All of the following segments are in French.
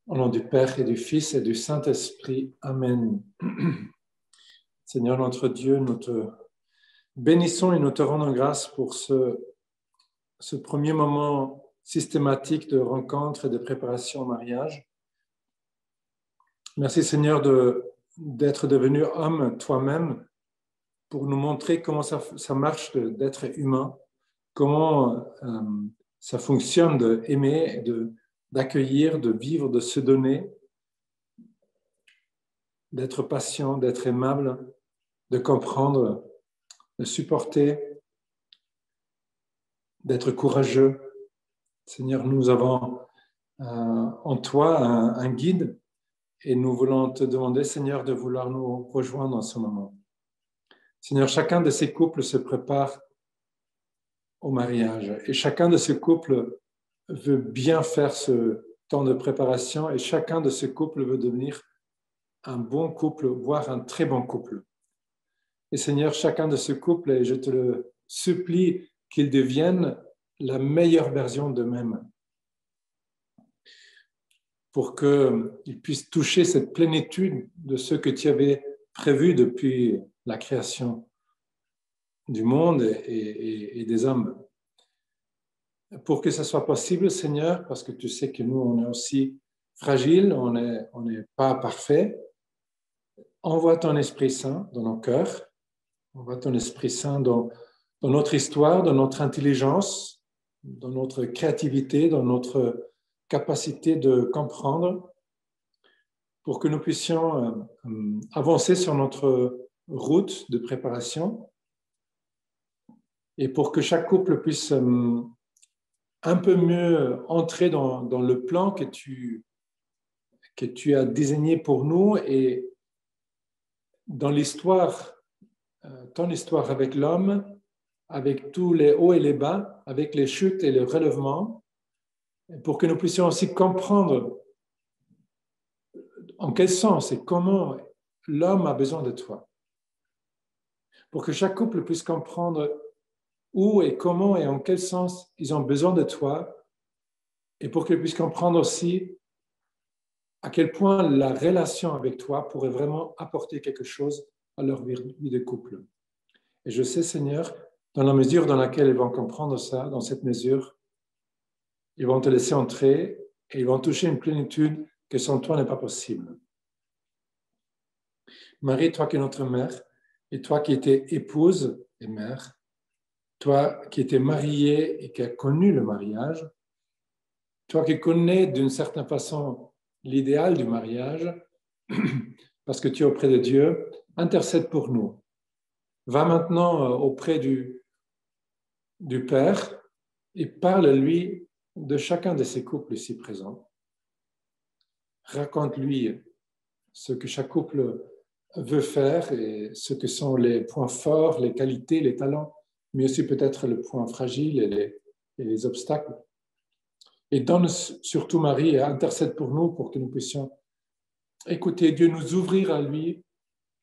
Au nom du Père et du Fils et du Saint-Esprit. Amen. Seigneur notre Dieu, nous te bénissons et nous te rendons grâce pour ce premier moment systématique de rencontre et de préparation au mariage. Merci Seigneur d'être devenu homme toi-même pour nous montrer comment ça marche d'être humain, comment ça fonctionne d'aimer, d'accueillir, de vivre, de se donner, d'être patient, d'être aimable, de comprendre, de supporter, d'être courageux. Seigneur, nous avons en toi un guide et nous voulons te demander, Seigneur, de vouloir nous rejoindre en ce moment. Seigneur, chacun de ces couples se prépare au mariage et chacun de ces couples veut bien faire ce temps de préparation et chacun de ces couples veut devenir un bon couple, voire un très bon couple. Et Seigneur, chacun de ces couples, et je te le supplie, qu'ils deviennent la meilleure version d'eux-mêmes pour qu'ils puissent toucher cette plénitude de ce que tu avais prévu depuis la création du monde et des hommes. Pour que ce soit possible, Seigneur, parce que tu sais que nous, on est aussi fragiles, on n'est pas parfait, envoie ton Esprit Saint dans nos cœurs, envoie ton Esprit Saint dans notre histoire, dans notre intelligence, dans notre créativité, dans notre capacité de comprendre, pour que nous puissions avancer sur notre route de préparation et pour que chaque couple puisse un peu mieux entrer dans le plan que tu as désigné pour nous et dans l'histoire, ton histoire avec l'homme, avec tous les hauts et les bas, avec les chutes et les relèvements, pour que nous puissions aussi comprendre en quel sens et comment l'homme a besoin de toi. Pour que chaque couple puisse comprendre où et comment et en quel sens ils ont besoin de toi, et pour qu'ils puissent comprendre aussi à quel point la relation avec toi pourrait vraiment apporter quelque chose à leur vie de couple. Et je sais, Seigneur, dans la mesure dans laquelle ils vont comprendre ça, dans cette mesure, ils vont te laisser entrer et ils vont toucher une plénitude que sans toi n'est pas possible. Marie, toi qui es notre mère, et toi qui étais épouse et mère, toi qui étais mariée et qui as connu le mariage, toi qui connais d'une certaine façon l'idéal du mariage, parce que tu es auprès de Dieu, intercède pour nous. Va maintenant auprès du Père et parle-lui de chacun de ces couples ici présents. Raconte-lui ce que chaque couple veut faire et ce que sont les points forts, les qualités, les talents, mais aussi peut-être le point fragile et les obstacles. Et donne surtout, Marie, et intercède pour nous pour que nous puissions écouter Dieu, nous ouvrir à lui,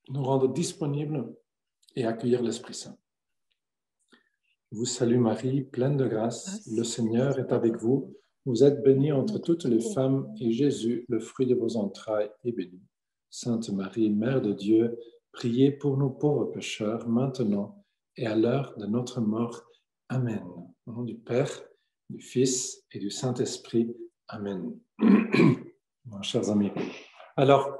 nous rendre disponibles et accueillir l'Esprit Saint. Je vous salue Marie, pleine de grâce, le Seigneur est avec vous. Vous êtes bénie entre toutes les femmes et Jésus, le fruit de vos entrailles, est béni. Sainte Marie, Mère de Dieu, priez pour nous pauvres pécheurs, maintenant et à l'heure de notre mort. Amen. Au nom du Père, du Fils et du Saint-Esprit. Amen. Bon, chers amis. Alors,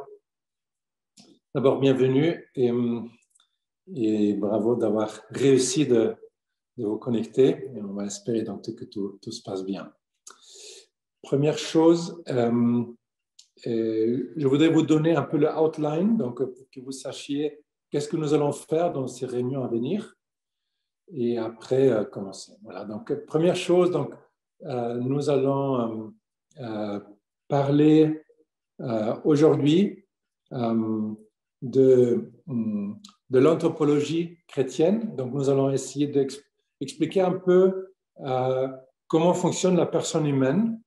d'abord, bienvenue et bravo d'avoir réussi de vous connecter. Et on va espérer donc que tout se passe bien. Première chose, je voudrais vous donner un peu le outline, donc pour que vous sachiez qu'est-ce que nous allons faire dans ces réunions à venir. Et après, commencer. Voilà, donc première chose, donc, nous allons parler aujourd'hui de l'anthropologie chrétienne. Donc, nous allons essayer d'expliquer un peu comment fonctionne la personne humaine.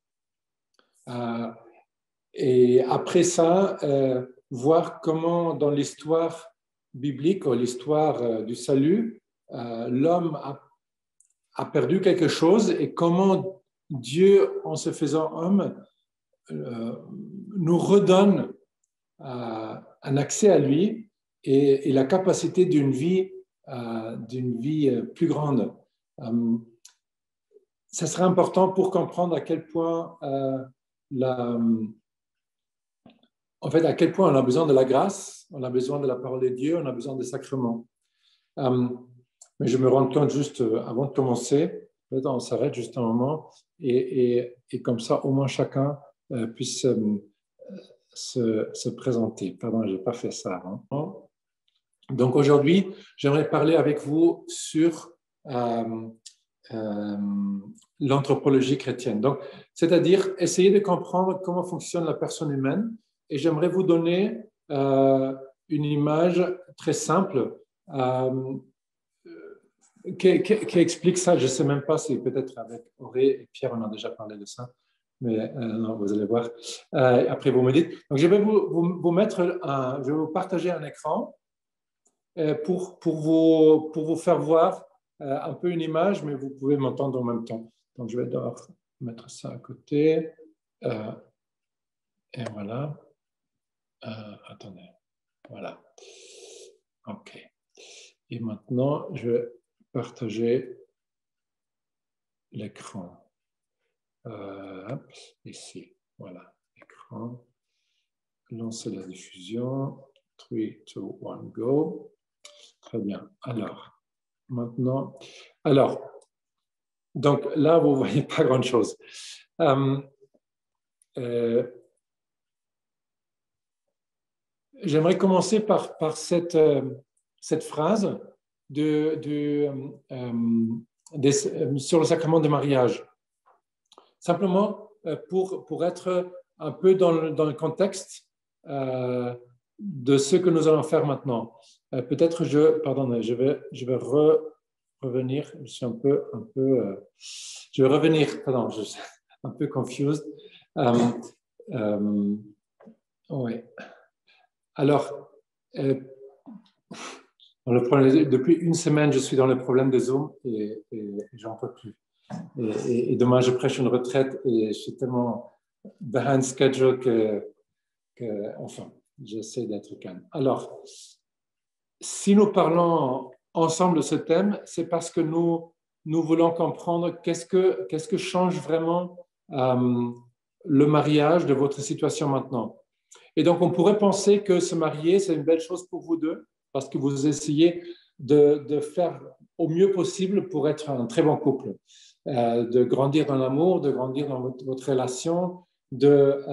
Et après ça, voir comment dans l'histoire biblique ou l'histoire du salut, l'homme a perdu quelque chose et comment Dieu, en se faisant homme, nous redonne un accès à lui et la capacité d'une vie plus grande. Ça sera important pour comprendre à quel point à quel point on a besoin de la grâce, on a besoin de la parole de Dieu, on a besoin des sacrements. Mais je me rends compte juste avant de commencer, on s'arrête juste un moment et comme ça, au moins chacun puisse se présenter. Pardon, je n'ai pas fait ça avant. Donc aujourd'hui, j'aimerais parler avec vous sur l'anthropologie chrétienne. Donc, c'est-à-dire essayer de comprendre comment fonctionne la personne humaine. Et j'aimerais vous donner une image très simple qui explique ça. Je ne sais même pas si peut-être avec Auré et Pierre, on a déjà parlé de ça. Mais non, vous allez voir. Après, vous me dites. Donc, je vais je vais vous partager un écran pour vous faire voir un peu une image, mais vous pouvez m'entendre en même temps. Donc, je vais devoir mettre ça à côté. Et voilà. Attendez. Voilà. OK. Et maintenant, je vais partager l'écran. Ici. Voilà. Écran. Lancer la diffusion. 3, 2, 1, go. Très bien. Alors, maintenant, donc là, vous ne voyez pas grand-chose. J'aimerais commencer par cette phrase sur le sacrement de mariage. Simplement pour être un peu dans le contexte de ce que nous allons faire maintenant. Peut-être je vais revenir. Je suis un peu je vais revenir. Pardon, je suis un peu confused. Oui. Alors, depuis une semaine, je suis dans le problème de Zoom et j'en peux plus. Et demain, je prêche une retraite et je suis tellement behind schedule enfin, j'essaie d'être calme. Alors, si nous parlons ensemble de ce thème, c'est parce que nous voulons comprendre qu'est-ce que change vraiment le mariage de votre situation maintenant. Et donc, on pourrait penser que se marier, c'est une belle chose pour vous deux, parce que vous essayez de faire au mieux possible pour être un très bon couple, de grandir dans l'amour, de grandir dans votre relation, de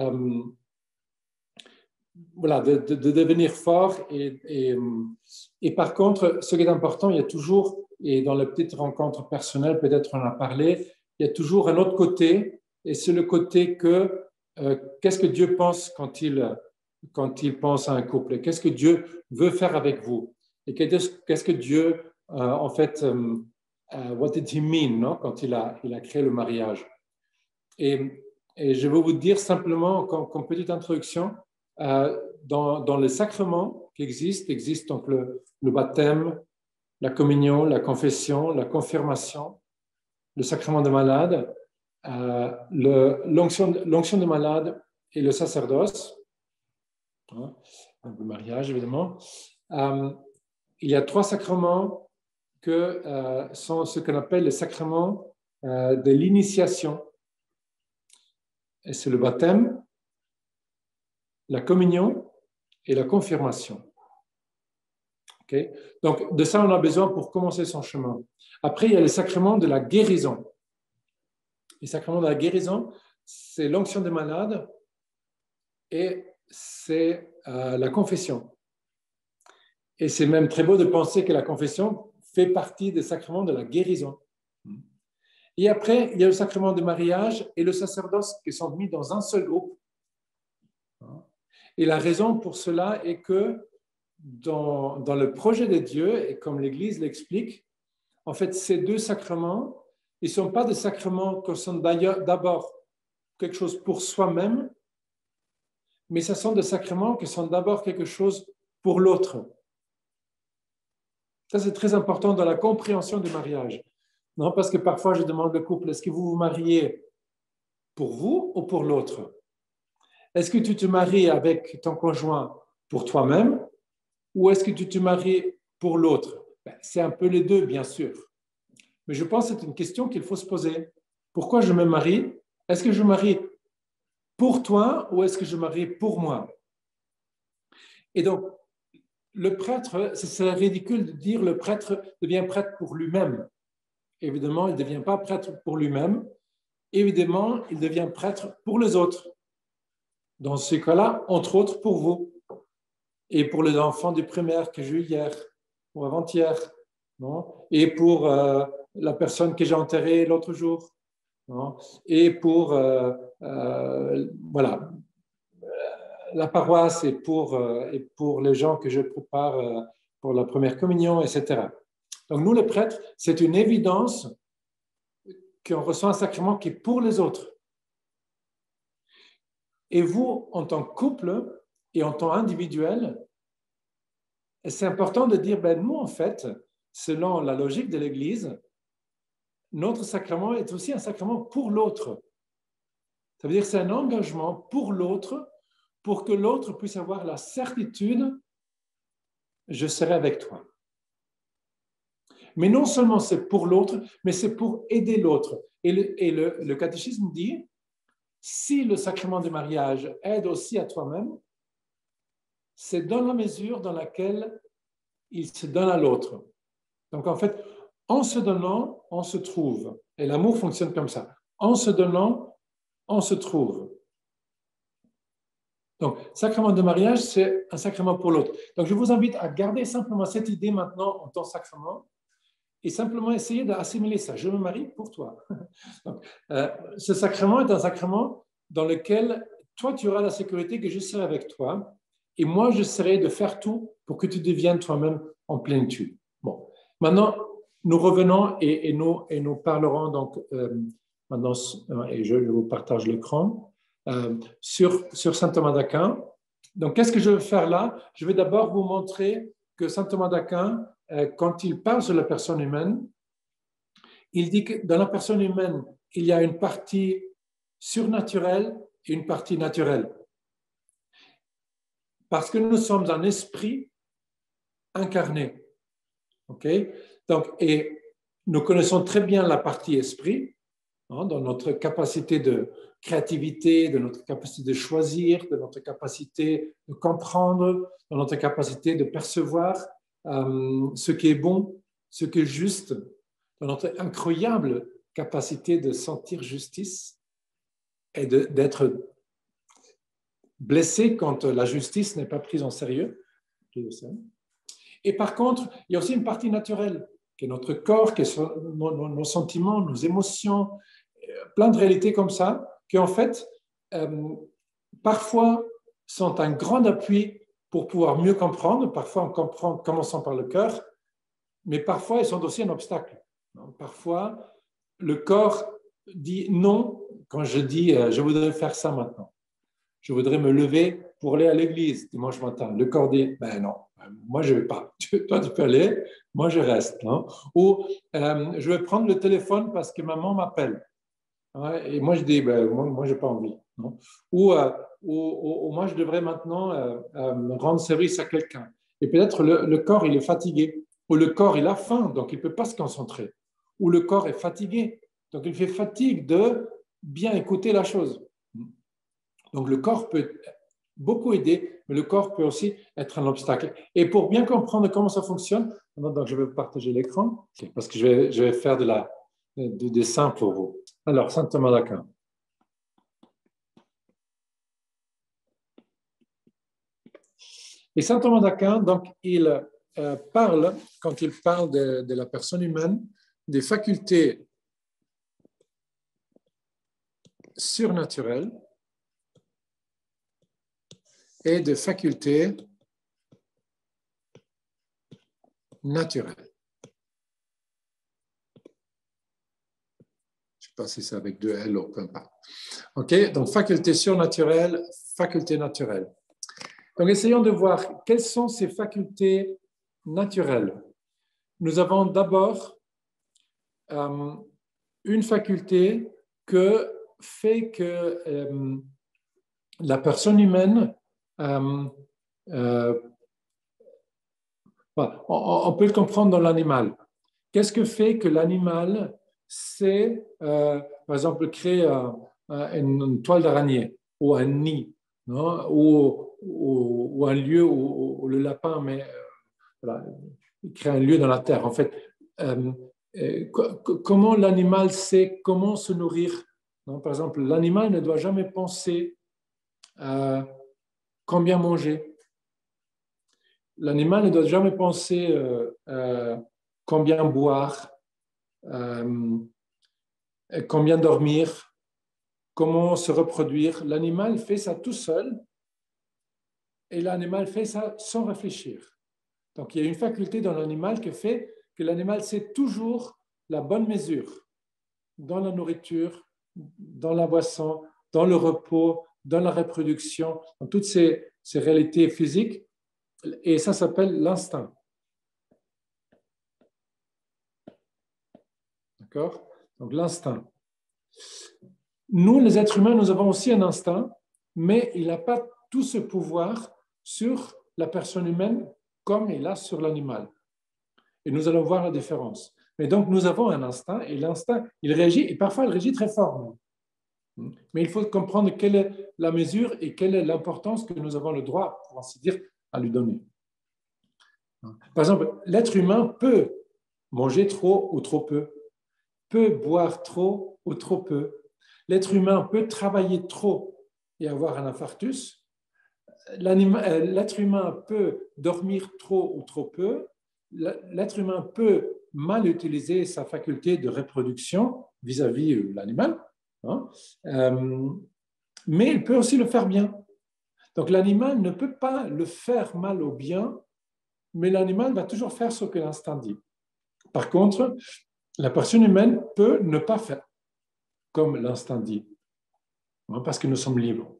devenir fort. Et par contre, ce qui est important, il y a toujours, et dans la petite rencontre personnelle, peut-être on en a parlé, il y a toujours un autre côté, et c'est le côté que qu'est-ce que Dieu pense quand il pense à un couple? Qu'est-ce que Dieu veut faire avec vous? Et qu'est-ce que Dieu, en fait, what did he mean, non? Quand il a créé le mariage? Et je vais vous dire simplement, comme petite introduction, dans les sacrements qui existe donc le baptême, la communion, la confession, la confirmation, le sacrement de malade, l'onction de malade et le sacerdoce, le mariage évidemment. Il y a 3 sacrements que sont ce qu'on appelle les sacrements de l'initiation. Et c'est le baptême, la communion et la confirmation. Okay? Donc, de ça, on a besoin pour commencer son chemin. Après, il y a les sacrements de la guérison. Les sacrements de la guérison, c'est l'onction des malades et c'est la confession. Et c'est même très beau de penser que la confession fait partie des sacrements de la guérison. Et après, il y a le sacrement du mariage et le sacerdoce qui sont mis dans un seul groupe. Et la raison pour cela est que dans le projet de Dieu, et comme l'Église l'explique, en fait, ces 2 sacrements, ils ne sont pas des sacrements qui sont d'abord quelque chose pour soi-même, mais ce sont des sacrements qui sont d'abord quelque chose pour l'autre. Ça, c'est très important dans la compréhension du mariage. Non, parce que parfois, je demande au couple, est-ce que vous vous mariez pour vous ou pour l'autre? Est-ce que tu te maries avec ton conjoint pour toi-même ou est-ce que tu te maries pour l'autre? C'est un peu les deux, bien sûr. Mais je pense que c'est une question qu'il faut se poser. Pourquoi je me marie? Est-ce que je me marie pour toi ou est-ce que je me marie pour moi? Et donc, le prêtre, c'est ridicule de dire le prêtre devient prêtre pour lui-même. Évidemment, il ne devient pas prêtre pour lui-même. Évidemment, il devient prêtre pour les autres. Dans ce cas-là, entre autres pour vous et pour les enfants du primaire que j'ai eu hier ou avant-hier, non? Et pour la personne que j'ai enterrée l'autre jour, non? Et pour voilà, la paroisse et pour les gens que je prépare pour la première communion, etc. Donc nous, les prêtres, c'est une évidence qu'on reçoit un sacrement qui est pour les autres. Et vous, en tant que couple et en tant qu'individuel, c'est important de dire, ben nous, en fait, selon la logique de l'Église, notre sacrement est aussi un sacrement pour l'autre. Ça veut dire que c'est un engagement pour l'autre, pour que l'autre puisse avoir la certitude, je serai avec toi. Mais non seulement c'est pour l'autre, mais c'est pour aider l'autre. Et le catéchisme dit, si le sacrement du mariage aide aussi à toi-même, c'est dans la mesure dans laquelle il se donne à l'autre. Donc en fait, en se donnant, on se trouve. Et l'amour fonctionne comme ça. En se donnant, on se trouve. Donc, sacrement de mariage, c'est un sacrement pour l'autre. Donc, je vous invite à garder simplement cette idée maintenant en tant que sacrement et simplement essayer d'assimiler ça. Je me marie pour toi. Donc, ce sacrement est un sacrement dans lequel toi, tu auras la sécurité que je serai avec toi et moi, je serai de faire tout pour que tu deviennes toi-même en plénitude. Bon, maintenant, nous revenons et nous parlerons donc maintenant, et je vous partage l'écran, sur saint Thomas d'Aquin. Donc, qu'est-ce que je vais faire là? Je vais d'abord vous montrer que saint Thomas d'Aquin, quand il parle sur la personne humaine, il dit que dans la personne humaine, il y a une partie surnaturelle et une partie naturelle. Parce que nous sommes un esprit incarné. Okay? Donc, et nous connaissons très bien la partie esprit, hein, dans notre capacité de créativité, de notre capacité de choisir, de notre capacité de comprendre, de notre capacité de percevoir ce qui est bon, ce qui est juste, de notre incroyable capacité de sentir justice et d'être blessé quand la justice n'est pas prise en sérieux. Et par contre, il y a aussi une partie naturelle, qui est notre corps, qui sont nos sentiments, nos émotions, plein de réalités comme ça, qui en fait, parfois, sont un grand appui pour pouvoir mieux comprendre. Parfois, on comprend en commençant par le cœur, mais parfois, ils sont aussi un obstacle. Parfois, le corps dit non quand je dis je voudrais faire ça maintenant. Je voudrais me lever pour aller à l'église dimanche matin. Le corps dit ben non, moi je ne vais pas. Toi tu peux aller, moi je reste. Hein. Ou je vais prendre le téléphone parce que maman m'appelle. Ouais, et moi je dis ben, moi je n'ai pas envie. Non. Ou moi je devrais maintenant rendre service à quelqu'un. Et peut-être le corps il est fatigué. Ou le corps il a faim, donc il ne peut pas se concentrer. Ou le corps est fatigué, donc il fait fatigue de bien écouter la chose. Donc le corps peut beaucoup aider, mais le corps peut aussi être un obstacle. Et pour bien comprendre comment ça fonctionne, donc je vais partager l'écran, parce que je vais faire du dessin pour vous. Alors, saint Thomas d'Aquin. Et saint Thomas d'Aquin, donc, il parle, quand il parle de la personne humaine, des facultés surnaturelles et de facultés naturelles. Je ne sais pas si c'est avec deux L ou peu importe. OK, donc faculté surnaturelle, faculté naturelle. Donc essayons de voir quelles sont ces facultés naturelles. Nous avons d'abord une faculté que fait que la personne humaine, euh, euh, voilà, on peut le comprendre dans l'animal. Qu'est-ce que fait que l'animal sait, par exemple, créer une toile d'araignée ou un nid, non? Ou un lieu où le lapin voilà, il crée un lieu dans la terre. En fait, euh, comment l'animal sait comment se nourrir, non? Par exemple, l'animal ne doit jamais penser combien manger. L'animal ne doit jamais penser combien boire, euh, combien dormir, comment se reproduire. L'animal fait ça tout seul et l'animal fait ça sans réfléchir. Donc, il y a une faculté dans l'animal qui fait que l'animal sait toujours la bonne mesure dans la nourriture, dans la boisson, dans le repos, dans la reproduction, dans toutes ces réalités physiques. Et ça s'appelle l'instinct. D'accord? Donc, l'instinct. Nous, les êtres humains, nous avons aussi un instinct, mais il n'a pas tout ce pouvoir sur la personne humaine comme il a sur l'animal. Et nous allons voir la différence. Mais donc, nous avons un instinct, et l'instinct, il réagit, et parfois, il réagit très fort. Mais il faut comprendre quelle est la mesure et quelle est l'importance que nous avons le droit, pour ainsi dire, à lui donner. Par exemple, l'être humain peut manger trop ou trop peu, peut boire trop ou trop peu. L'être humain peut travailler trop et avoir un infarctus. L'être humain peut dormir trop ou trop peu. L'être humain peut mal utiliser sa faculté de reproduction vis-à-vis de l'animal, hein, mais il peut aussi le faire bien. Donc l'animal ne peut pas le faire mal ou bien, mais l'animal va toujours faire ce que l'instinct dit. Par contre, la personne humaine peut ne pas faire comme l'instinct dit, hein, parce que nous sommes libres.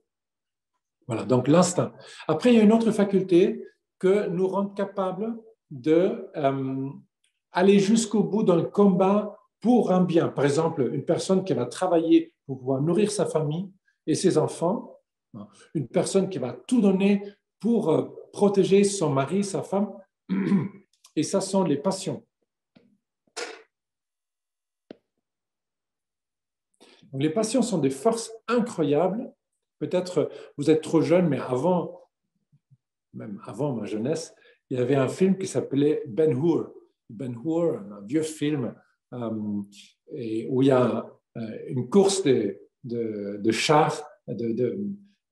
Voilà, donc l'instinct. Après, il y a une autre faculté que nous rend capables d'aller jusqu'au bout dans le combat pour un bien. Par exemple, une personne qui va travailler pour pouvoir nourrir sa famille et ses enfants, une personne qui va tout donner pour protéger son mari, sa femme, et ça sont les passions. Donc, les passions sont des forces incroyables. Peut-être vous êtes trop jeune, mais même avant ma jeunesse, il y avait un film qui s'appelait Ben-Hur. Ben-Hur, un vieux film où il y a une course de chars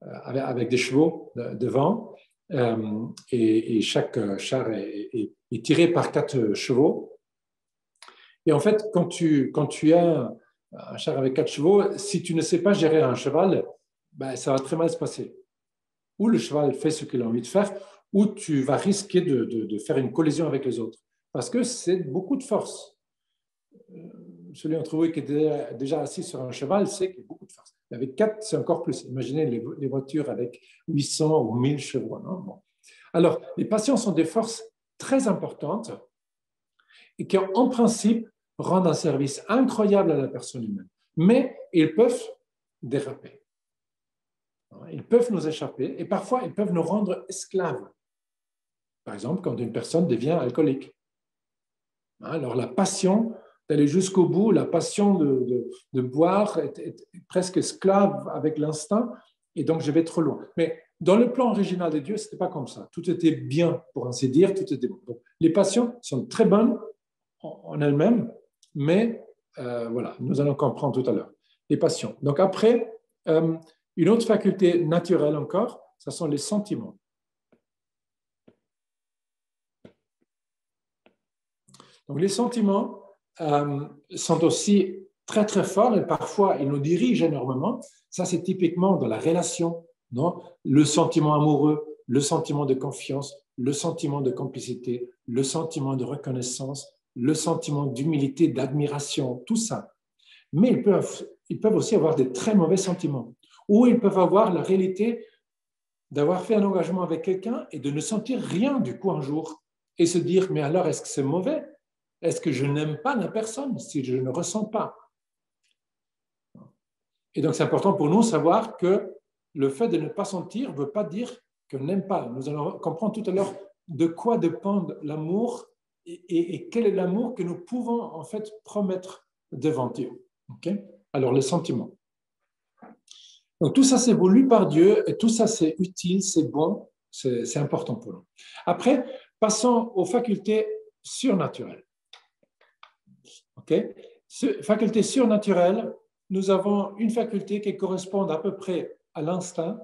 avec des chevaux devant et chaque char est tiré par 4 chevaux. Et en fait, quand tu as un char avec 4 chevaux, si tu ne sais pas gérer un cheval, ben, ça va très mal se passer. Ou le cheval fait ce qu'il a envie de faire, ou tu vas risquer de faire une collision avec les autres. Parce que c'est beaucoup de force. Celui d'entre vous qui est déjà assis sur un cheval sait qu'il y a beaucoup de force. Avec 4, c'est encore plus. Imaginez les voitures avec 800 ou 1000 chevaux. Non? Bon. Alors, les passions sont des forces très importantes et qui, en principe, rendent un service incroyable à la personne humaine. Mais ils peuvent déraper. Ils peuvent nous échapper et parfois ils peuvent nous rendre esclaves. Par exemple, quand une personne devient alcoolique. Alors la passion d'aller jusqu'au bout, la passion de boire est presque esclave avec l'instinct et donc je vais trop loin. Mais dans le plan original de Dieu, ce n'était pas comme ça. Tout était bien, pour ainsi dire, tout était bon. Donc, les passions sont très bonnes en elles-mêmes, mais voilà, nous allons comprendre tout à l'heure. Les passions. Donc après, une autre faculté naturelle encore, ce sont les sentiments. Donc les sentiments sont aussi très très forts et parfois ils nous dirigent énormément. Ça c'est typiquement dans la relation, non? Le sentiment amoureux, le sentiment de confiance, le sentiment de complicité, le sentiment de reconnaissance, le sentiment d'humilité, d'admiration, tout ça. Mais ils peuvent aussi avoir des très mauvais sentiments. Ou ils peuvent avoir la réalité d'avoir fait un engagement avec quelqu'un et de ne sentir rien du coup un jour et se dire, mais alors est-ce que c'est mauvais? Est-ce que je n'aime pas la personne si je ne ressens pas? Et donc c'est important pour nous de savoir que le fait de ne pas sentir ne veut pas dire qu'on n'aime pas. Nous allons comprendre tout à l'heure de quoi dépend l'amour et quel est l'amour que nous pouvons en fait promettre devant Dieu. Okay? Alors, les sentiments. Donc, tout ça, c'est voulu par Dieu et tout ça, c'est utile, c'est bon, c'est important pour nous. Après, passons aux facultés surnaturelles. Okay? Facultés surnaturelles, nous avons une faculté qui correspond à peu près à l'instinct.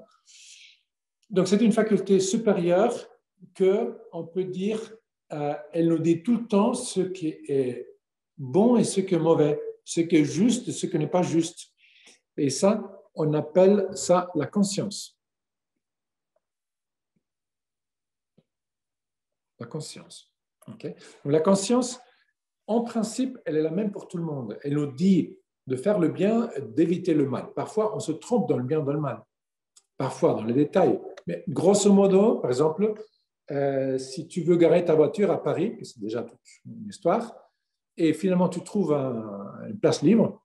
Donc, c'est une faculté supérieure qu'on peut dire, elle nous dit tout le temps ce qui est bon et ce qui est mauvais, ce qui est juste et ce qui n'est pas juste. Et ça, on appelle ça la conscience. La conscience. Okay? Donc, la conscience, en principe, elle est la même pour tout le monde. Elle nous dit de faire le bien, d'éviter le mal. Parfois, on se trompe dans le bien ou dans le mal. Parfois, dans les détails. Mais grosso modo, par exemple, si tu veux garer ta voiture à Paris, c'est déjà toute une histoire, et finalement, tu trouves une place libre,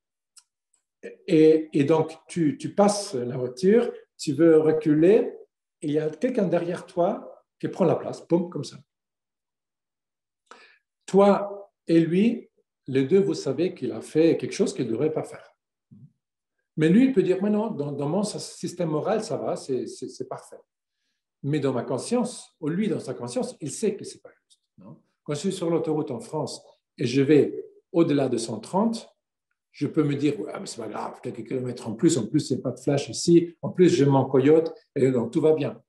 et donc, tu passes la voiture, tu veux reculer, et il y a quelqu'un derrière toi qui prend la place, boum, comme ça. Toi et lui, les deux, vous savez qu'il a fait quelque chose qu'il ne devrait pas faire. Mais lui, il peut dire, mais non, dans mon système moral, ça va, c'est parfait. Mais dans ma conscience, ou lui, dans sa conscience, il sait que ce n'est pas juste. Non? Quand je suis sur l'autoroute en France et je vais au-delà de 130, je peux me dire, ouais, mais c'est pas grave, quelques kilomètres en plus il n'y a pas de flash ici, en plus, je m'en coyote, et donc tout va bien.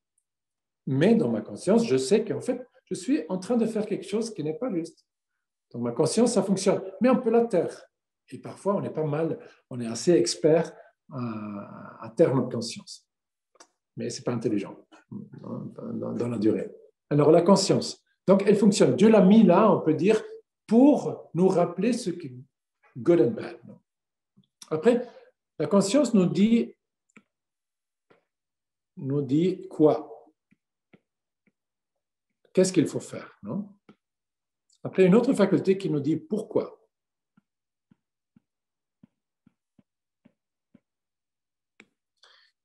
Mais dans ma conscience, je sais qu'en fait, je suis en train de faire quelque chose qui n'est pas juste. Donc ma conscience, ça fonctionne. Mais on peut la taire. Et parfois, on est pas mal, on est assez expert à taire notre conscience. Mais ce n'est pas intelligent dans la durée. Alors la conscience, donc elle fonctionne. Dieu l'a mis là, on peut dire, pour nous rappeler ce qui est good and bad. Après, la conscience nous dit quoi? Qu'est-ce qu'il faut faire, non? Après, une autre faculté qui nous dit pourquoi.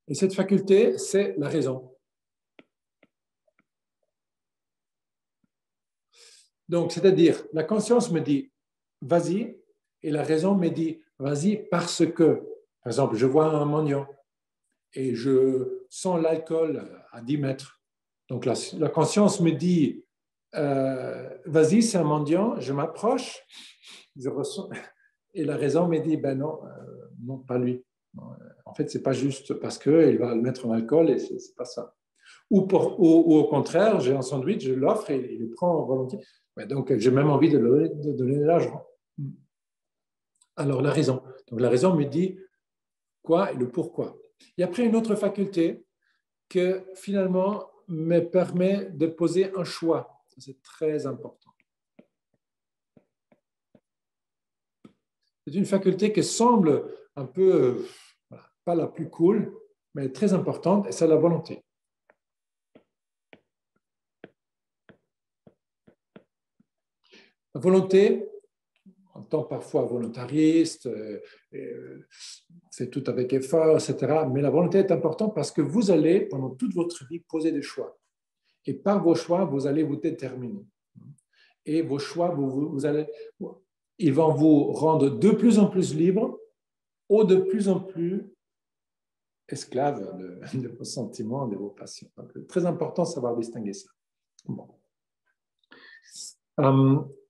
Et cette faculté, c'est la raison. Donc, c'est-à-dire, la conscience me dit vas-y, et la raison me dit vas-y parce que, par exemple, je vois un mendiant et je sens l'alcool à 10 mètres. Donc, la conscience me dit vas-y, c'est un mendiant, je m'approche, je ressens, et la raison me dit ben non, non, pas lui. En fait, c'est pas juste parce qu'il va le mettre en alcool et c'est pas ça. Ou au contraire, j'ai un sandwich, je l'offre et il le prend volontiers. Donc, j'ai même envie de donner de l'argent. Alors, la raison. Donc, la raison me dit quoi et le pourquoi. Et après, une autre faculté que finalement me permet de poser un choix. C'est très important. C'est une faculté qui semble un peu, pas la plus cool, mais très importante, et c'est la volonté. La volonté, en tant parfois volontariste, c'est tout avec effort, etc. Mais la volonté est importante parce que vous allez, pendant toute votre vie, poser des choix. Et par vos choix, vous allez vous déterminer. Et vos choix, ils vont vous rendre de plus en plus libre ou de plus en plus esclave de vos sentiments, de vos passions. Donc, c'est très important de savoir distinguer ça. Bon.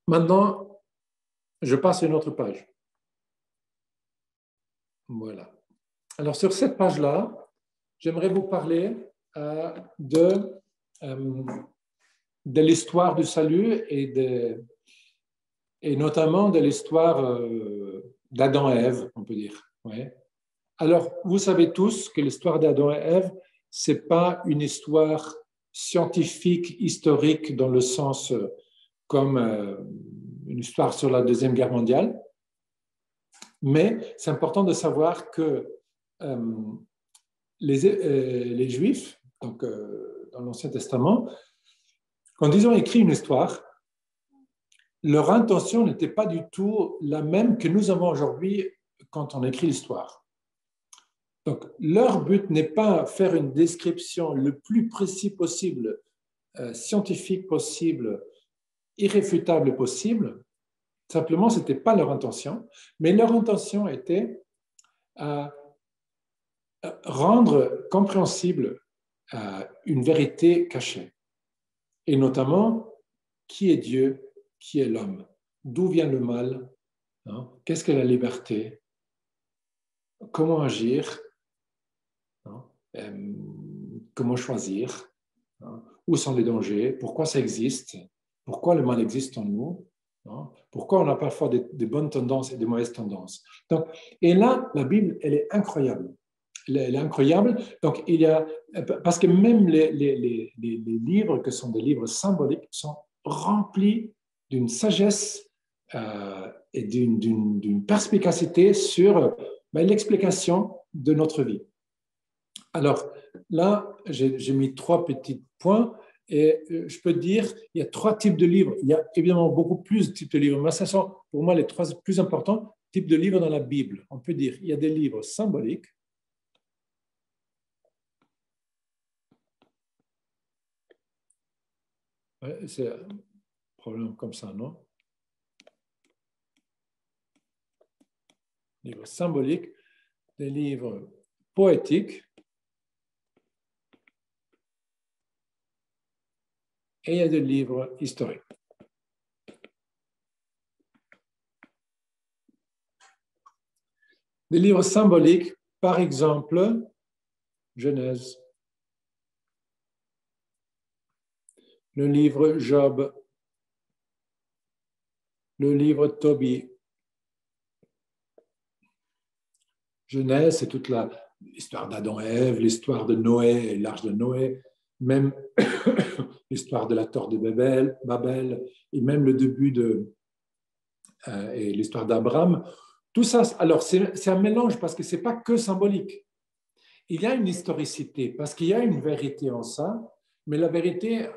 Maintenant, je passe à une autre page. Voilà. Alors, sur cette page-là, j'aimerais vous parler de l'histoire du salut et notamment de l'histoire d'Adam et Ève, on peut dire. Ouais. Alors, vous savez tous que l'histoire d'Adam et Ève, ce n'est pas une histoire scientifique, historique, dans le sens comme une histoire sur la Deuxième Guerre mondiale. Mais c'est important de savoir que les Juifs, donc, dans l'Ancien Testament, quand ils ont écrit une histoire, leur intention n'était pas du tout la même que nous avons aujourd'hui quand on écrit l'histoire. Donc, leur but n'est pas faire une description le plus précis possible, scientifique possible, irréfutable possible. Simplement, ce n'était pas leur intention, mais leur intention était rendre compréhensible une vérité cachée, et notamment qui est Dieu, qui est l'homme, d'où vient le mal, hein, qu'est-ce qu'est la liberté, comment agir, hein, comment choisir, hein, où sont les dangers, pourquoi ça existe, pourquoi le mal existe en nous, hein, pourquoi on a parfois des bonnes tendances et des mauvaises tendances. Donc, et là, la Bible, elle est incroyable. Elle est incroyable. Donc, il y a, parce que même les livres, que sont des livres symboliques, sont remplis d'une sagesse et d'une perspicacité sur l'explication de notre vie. Alors, là, j'ai mis 3 petits points et je peux dire, il y a 3 types de livres. Il y a évidemment beaucoup plus de types de livres, mais ce sont pour moi les 3 plus importants types de livres dans la Bible. On peut dire, il y a des livres symboliques. Ouais, c'est un problème comme ça, non? Des livres symboliques, des livres poétiques, et il y a des livres historiques. Des livres symboliques, par exemple, Genèse, le livre Job, le livre Tobie. Genèse, c'est toute l'histoire d'Adam et Ève, l'histoire de Noé et l'arche de Noé, même l'histoire de la tour de Babel, et même le début et l'histoire d'Abraham. Tout ça, alors c'est un mélange parce que ce n'est pas que symbolique. Il y a une historicité parce qu'il y a une vérité en ça, mais la vérité,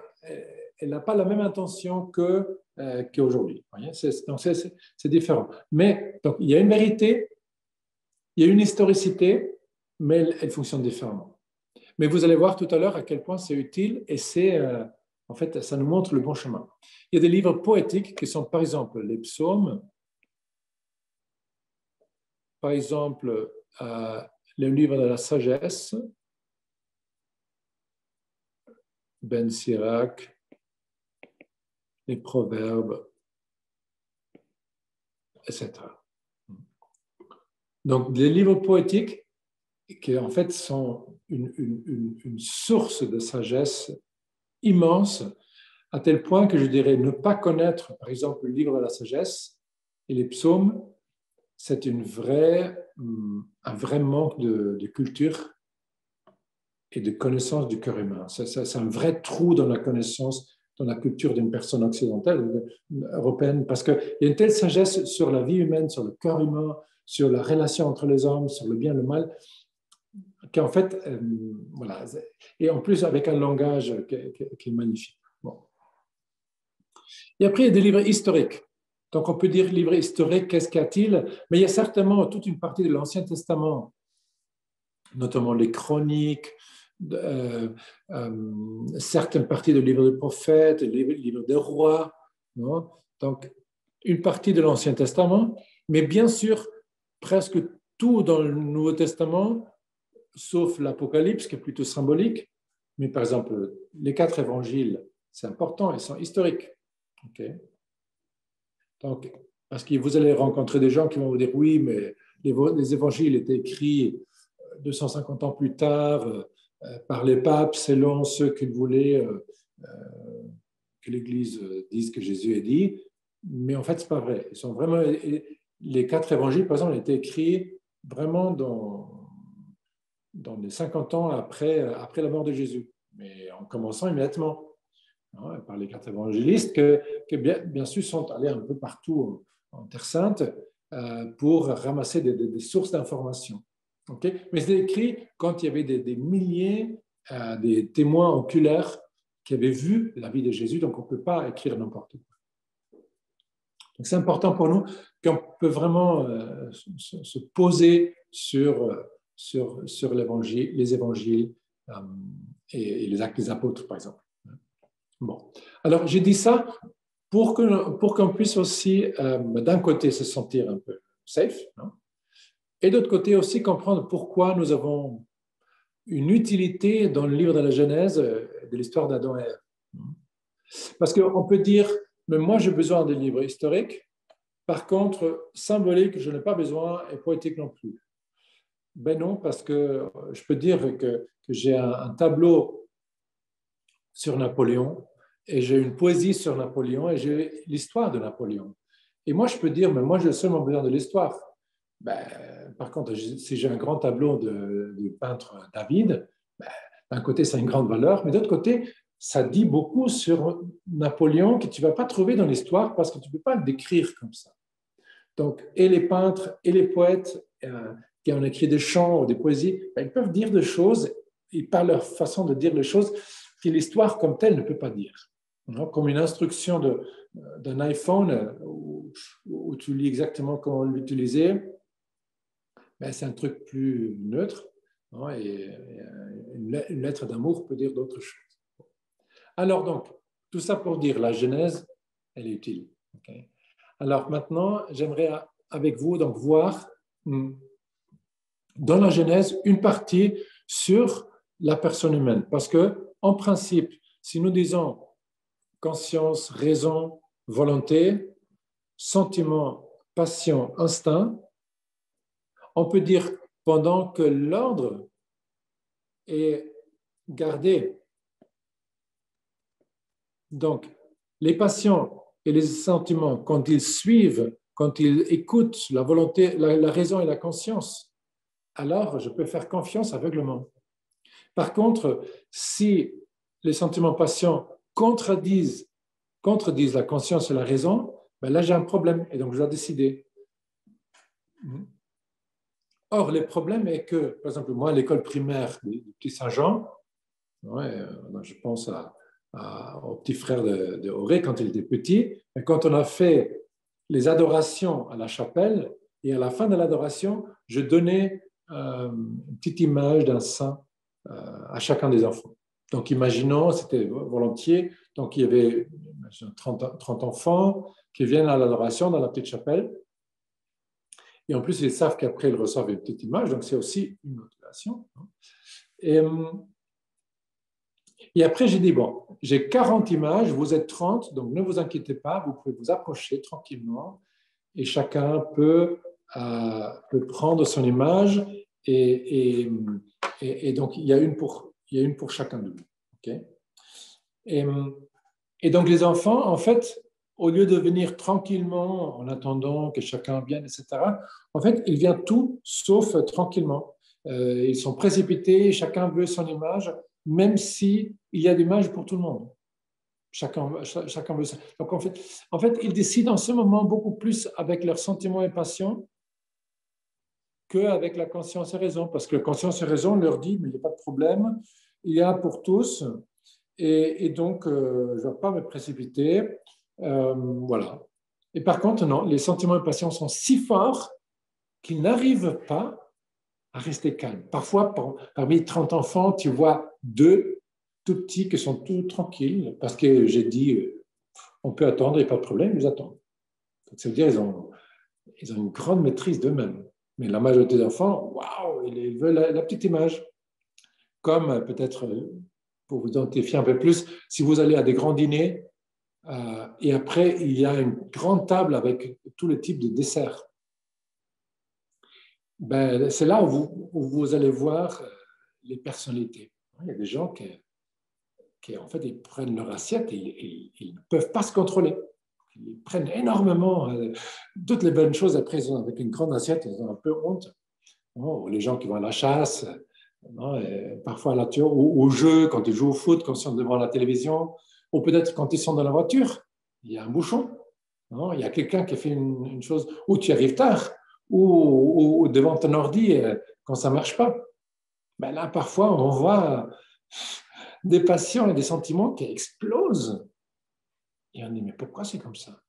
elle n'a pas la même intention qu'aujourd'hui. Donc c'est différent. Mais donc, il y a une vérité, il y a une historicité, mais elle fonctionne différemment. Mais vous allez voir tout à l'heure à quel point c'est utile et en fait, ça nous montre le bon chemin. Il y a des livres poétiques qui sont, par exemple, les psaumes, par exemple, le livre de la sagesse, Ben Sirac, les proverbes, etc. Donc, des livres poétiques qui, en fait, sont une source de sagesse immense, à tel point que je dirais ne pas connaître, par exemple, le livre de la sagesse et les psaumes, c'est un vrai manque de culture et de connaissance du cœur humain. C'est un vrai trou dans la connaissance, dans la culture d'une personne occidentale, européenne, parce qu'il y a une telle sagesse sur la vie humaine, sur le cœur humain, sur la relation entre les hommes, sur le bien et le mal, qu'en fait, voilà. Et en plus, avec un langage qui est magnifique. Bon. Et après, il y a des livres historiques. Donc, on peut dire livre historique, qu'est-ce qu'il y a-t-il? Mais il y a certainement toute une partie de l'Ancien Testament, notamment les chroniques, certaines parties du livre des prophètes, le livre des rois. Non? Donc, une partie de l'Ancien Testament, mais bien sûr, presque tout dans le Nouveau Testament, sauf l'Apocalypse, qui est plutôt symbolique. Mais par exemple, les 4 évangiles, c'est important, ils sont historiques. Okay. Donc, parce que vous allez rencontrer des gens qui vont vous dire oui, mais les évangiles étaient écrits 250 ans plus tard par les papes selon ce qu'ils voulaient que l'Église dise que Jésus ait dit. Mais en fait, ce n'est pas vrai. Ils sont vraiment, les 4 évangiles, par exemple, ont été écrits vraiment dans les 50 ans après la mort de Jésus, mais en commençant immédiatement. Par les 4 évangélistes qui bien sûr sont allés un peu partout en Terre Sainte pour ramasser des sources d'informations. Okay? Mais c'est écrit quand il y avait des milliers des témoins oculaires qui avaient vu la vie de Jésus, donc on ne peut pas écrire n'importe quoi. Donc c'est important pour nous qu'on peut vraiment se poser sur sur l'évangile, les évangiles et les actes des apôtres, par exemple. Bon. Alors, j'ai dit ça pour qu'on puisse aussi, d'un côté, se sentir un peu safe, hein, et d'autre côté aussi comprendre pourquoi nous avons une utilité dans le livre de la Genèse de l'histoire d'Adam et Ève. Parce qu'on peut dire, mais moi j'ai besoin des livres historiques, par contre, symbolique, je n'ai pas besoin, et poétique non plus. Ben non, parce que je peux dire que j'ai un tableau sur Napoléon, et j'ai une poésie sur Napoléon, et j'ai l'histoire de Napoléon. Et moi, je peux dire, mais moi, j'ai seulement besoin de l'histoire. Ben, par contre, si j'ai un grand tableau du peintre David, ben, d'un côté, ça a une grande valeur, mais d'autre côté, ça dit beaucoup sur Napoléon que tu ne vas pas trouver dans l'histoire parce que tu ne peux pas le décrire comme ça. Donc, et les peintres et les poètes qui ont écrit des chants ou des poésies, ben, ils peuvent dire des choses, et par leur façon de dire les choses, que l'histoire comme telle ne peut pas dire. Comme une instruction d'un iPhone où tu lis exactement comment l'utiliser, ben, c'est un truc plus neutre, hein, et une lettre d'amour peut dire d'autres choses. Alors donc, tout ça pour dire la Genèse, elle est utile. Okay. Alors maintenant, j'aimerais avec vous donc voir dans la Genèse une partie sur la personne humaine. Parce que, en principe, si nous disons conscience, raison, volonté, sentiment, passion, instinct, on peut dire pendant que l'ordre est gardé. Donc, les passions et les sentiments, quand ils suivent, quand ils écoutent la volonté, la raison et la conscience, alors je peux faire confiance aveuglement. Par contre, si les sentiments passions contredisent la conscience et la raison, ben là j'ai un problème et donc je dois décider. Or, le problème est que, par exemple, moi, à l'école primaire du Petit Saint-Jean, ouais, je pense au petit frère de Auré quand il était petit, et quand on a fait les adorations à la chapelle, et à la fin de l'adoration, je donnais une petite image d'un saint à chacun des enfants. Donc, imaginons, c'était volontiers, donc il y avait 30 enfants qui viennent à l'adoration dans la petite chapelle. Et en plus, ils savent qu'après, ils reçoivent une petite image, donc c'est aussi une motivation. Et après, j'ai dit, bon, j'ai 40 images, vous êtes 30, donc ne vous inquiétez pas, vous pouvez vous approcher tranquillement et chacun peut prendre son image et donc il y a une pour chacun de nous. Okay. Et donc les enfants, en fait, au lieu de venir tranquillement en attendant que chacun vienne, etc., en fait, ils viennent tout sauf tranquillement. Ils sont précipités, chacun veut son image, même s'il y a l'image pour tout le monde. Chacun veut ça. Donc, en fait, ils décident en ce moment beaucoup plus avec leurs sentiments et passions qu'avec la conscience et raison, parce que la conscience et raison leur dit, mais il n'y a pas de problème, il y a pour tous, et donc, je ne vais pas me précipiter. Voilà. Et par contre, non, les sentiments et passions sont si forts qu'ils n'arrivent pas à rester calmes. Parfois, parmi 30 enfants, tu vois 2 tout petits qui sont tout tranquilles, parce que j'ai dit, on peut attendre, il n'y a pas de problème, ils attendent. Ça veut dire qu'ils ont une grande maîtrise d'eux-mêmes. Mais la majorité d'enfants, waouh, ils veulent la petite image. Comme peut-être, pour vous identifier un peu plus, si vous allez à des grands dîners, et après, il y a une grande table avec tous les types de desserts. Ben, c'est là où vous allez voir les personnalités. Il y a des gens qui en fait, ils prennent leur assiette et ils ne peuvent pas se contrôler. Ils prennent énormément toutes les bonnes choses. Après, ils ont, avec une grande assiette, ils ont un peu honte. Bon, les gens qui vont à la chasse, parfois à la tour, ou au jeu, quand ils jouent au foot, quand ils sont devant la télévision, ou peut-être quand ils sont dans la voiture, il y a un bouchon. Non, il y a quelqu'un qui fait une chose, ou tu arrives tard, ou devant ton ordi quand ça ne marche pas. Ben là, parfois, on voit des passions et des sentiments qui explosent. Et on dit, mais pourquoi c'est comme ça?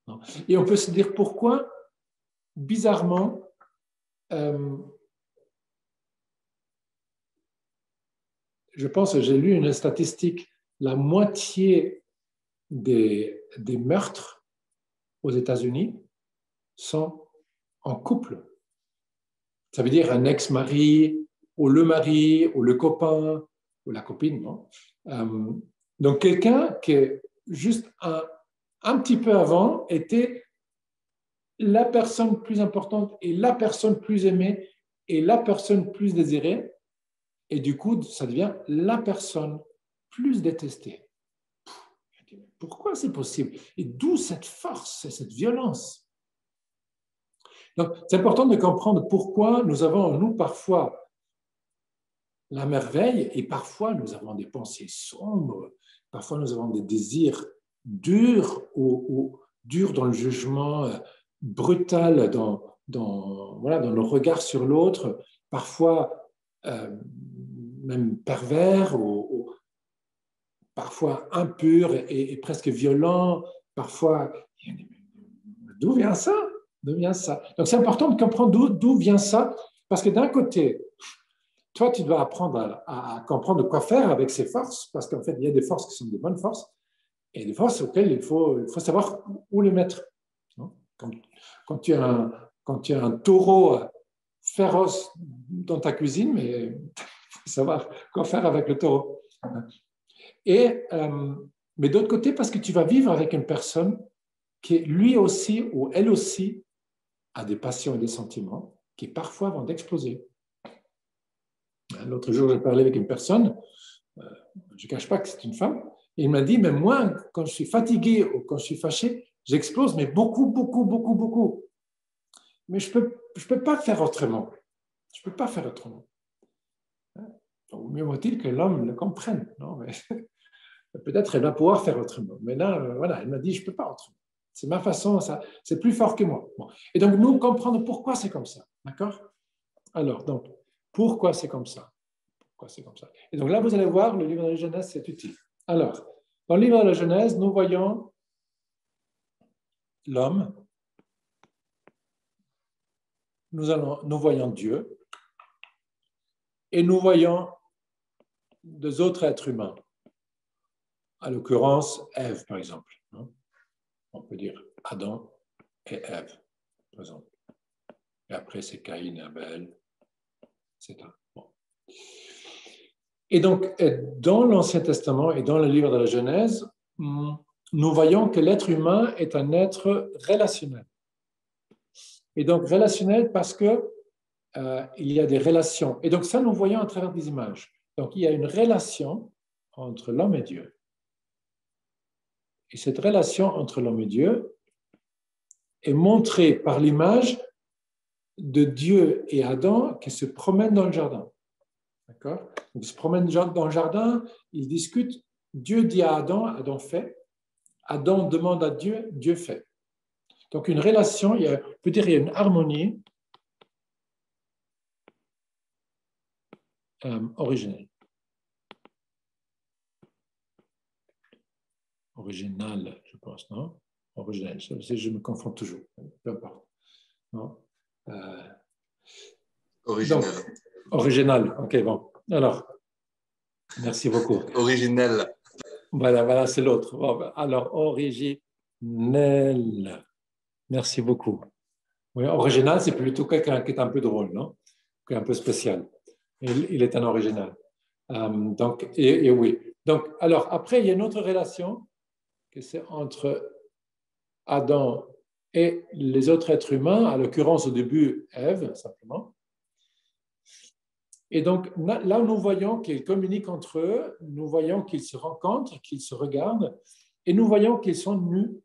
Non. Et on peut se dire pourquoi, bizarrement, je pense que j'ai lu une statistique, la moitié des meurtres aux États-Unis sont en couple. Ça veut dire un ex-mari, ou le copain, ou la copine, non? Donc, quelqu'un qui, juste un petit peu avant, était la personne plus importante et la personne plus aimée et la personne plus désirée. Et du coup, ça devient la personne plus détestée. Pourquoi c'est possible? Et d'où cette force et cette violence? Donc, c'est important de comprendre pourquoi nous avons en nous parfois la merveille et parfois nous avons des pensées sombres, parfois nous avons des désirs durs ou durs dans le jugement, brutal voilà, dans nos regards sur l'autre, parfois même pervers ou parfois impur et presque violent, parfois d'où vient ça? D'où vient ça? Donc c'est important de comprendre d'où vient ça, parce que d'un côté, toi, tu dois apprendre à comprendre quoi faire avec ces forces, parce qu'en fait, il y a des forces qui sont des bonnes forces, et des forces auxquelles il faut savoir où les mettre. Quand tu as un taureau féroce dans ta cuisine, mais il faut savoir quoi faire avec le taureau. Mais d'autre côté, parce que tu vas vivre avec une personne qui, lui aussi ou elle aussi, a des passions et des sentiments qui parfois vont exploser. L'autre jour, je parlais avec une personne, je ne cache pas que c'est une femme, et il m'a dit, mais moi, quand je suis fatigué ou quand je suis fâché, j'explose, mais beaucoup, beaucoup, beaucoup, beaucoup. Mais je peux pas faire autrement. Je ne peux pas faire autrement. Donc, mieux vaut-il que l'homme le comprenne. Non, mais peut-être elle va pouvoir faire autrement. Mais là, voilà, elle m'a dit, je ne peux pas autrement. C'est ma façon, ça, c'est plus fort que moi. Bon. Et donc, nous comprendre pourquoi c'est comme ça. D'accord? Alors, donc, pourquoi c'est comme ça? Pourquoi c'est comme ça? Et donc là, vous allez voir, le livre de la Genèse, c'est utile. Alors, dans le livre de la Genèse, nous voyons l'homme, nous voyons Dieu, et nous voyons deux autres êtres humains. À l'occurrence, Ève, par exemple. On peut dire Adam et Ève, par exemple. Et après, c'est Caïn et Abel, etc. Bon. Et donc, dans l'Ancien Testament et dans le livre de la Genèse, nous voyons que l'être humain est un être relationnel. Et donc, relationnel parce que il y a des relations. Et donc, ça, nous voyons à travers des images. Donc, il y a une relation entre l'homme et Dieu. Et cette relation entre l'homme et Dieu est montrée par l'image de Dieu et Adam qui se promènent dans le jardin. D'accord? Ils se promènent dans le jardin, ils discutent. Dieu dit à Adam, Adam fait. Adam demande à Dieu, Dieu fait. Donc, une relation, on peut dire qu'il y a une harmonie originelle. Originale, je pense, non? Originelle, je me confonds toujours, peu importe. Non? Original. Donc, original, ok, bon. Alors, merci beaucoup. Originel. Voilà, c'est l'autre. Bon, alors, originel. Merci beaucoup. Oui, original, c'est plutôt quelqu'un qui est un peu drôle, non? Qui est un peu spécial. Il est un original. Donc, et oui. Donc, alors, après, il y a une autre relation que c'est entre Adam et les autres êtres humains, à l'occurrence au début Ève, simplement. Et donc là, nous voyons qu'ils communiquent entre eux, nous voyons qu'ils se rencontrent, qu'ils se regardent, et nous voyons qu'ils sont nus.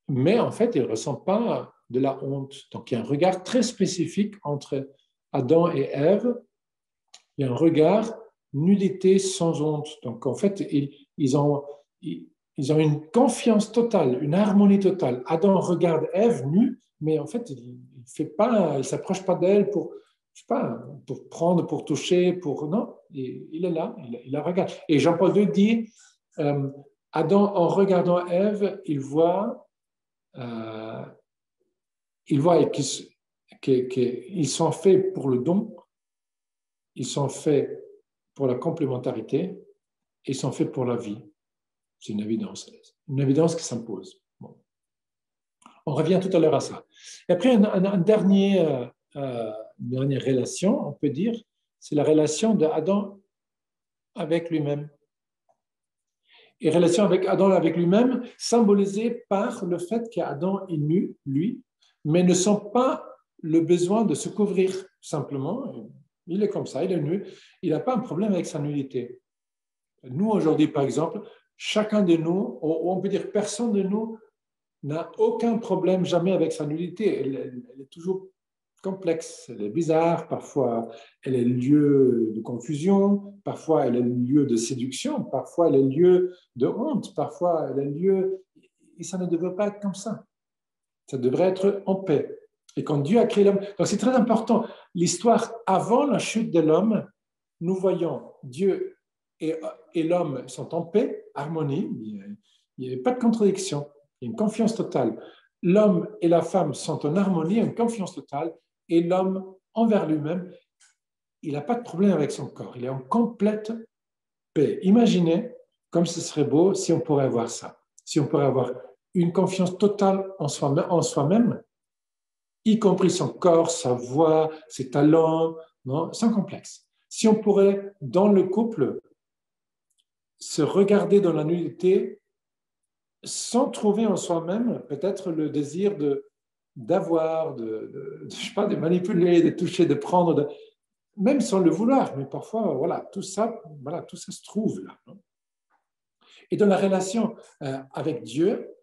Mais en fait, ils ne ressentent pas de la honte. Donc il y a un regard très spécifique entre Adam et Ève. Il y a un regard nudité sans honte. Donc en fait, ils ont une confiance totale, une harmonie totale. Adam regarde Ève nue, mais en fait, il ne s'approche pas d'elle pour, je sais pas, pour prendre, pour toucher, non, il est là, il la regarde. Et Jean-Paul II dit, Adam, en regardant Ève, il voit il voit qu'ils sont faits pour le don, ils sont faits pour la complémentarité, ils sont faits pour la vie. C'est une évidence qui s'impose. Bon. On revient tout à l'heure à ça. Et après, une dernière relation, on peut dire, c'est la relation d'Adam avec lui-même. Et relation avec Adam avec lui-même, symbolisée par le fait qu'Adam est nu, lui, mais ne sent pas le besoin de se couvrir simplement. Il est comme ça, il est nu. Il n'a pas un problème avec sa nudité. Nous, aujourd'hui, par exemple, chacun de nous, on peut dire personne de nous n'a aucun problème jamais avec sa nudité. Elle est toujours complexe, elle est bizarre, parfois elle est lieu de confusion, parfois elle est lieu de séduction, parfois elle est lieu de honte, parfois elle est lieu... Et ça ne devrait pas être comme ça. Ça devrait être en paix. Et quand Dieu a créé l'homme... Donc c'est très important. L'histoire avant la chute de l'homme, nous voyons Dieu et l'homme sont en paix, harmonie, il n'y a pas de contradiction, il y a une confiance totale. L'homme et la femme sont en harmonie, en confiance totale, et l'homme envers lui-même, il n'a pas de problème avec son corps, il est en complète paix. Imaginez comme ce serait beau si on pourrait avoir ça, si on pourrait avoir une confiance totale en soi-même, y compris son corps, sa voix, ses talents, non, sans complexe. Si on pourrait, dans le couple, se regarder dans la nudité sans trouver en soi-même peut-être le désir d'avoir, je sais pas, de manipuler, de toucher, de prendre, même sans le vouloir, mais parfois, voilà, tout ça se trouve là. Et dans la relation avec Dieu,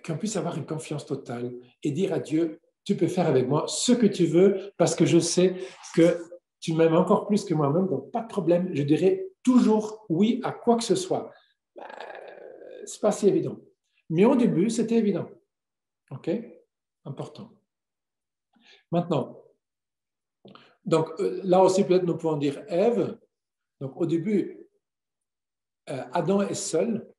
qu'on puisse avoir une confiance totale et dire à Dieu, tu peux faire avec moi ce que tu veux parce que je sais que tu m'aimes encore plus que moi-même, donc pas de problème, je dirai toujours oui à quoi que ce soit. C'est pas si évident. Mais au début, c'était évident. OK? Important. Maintenant, donc là aussi, peut-être nous pouvons dire Ève. Donc au début, Adam est seul.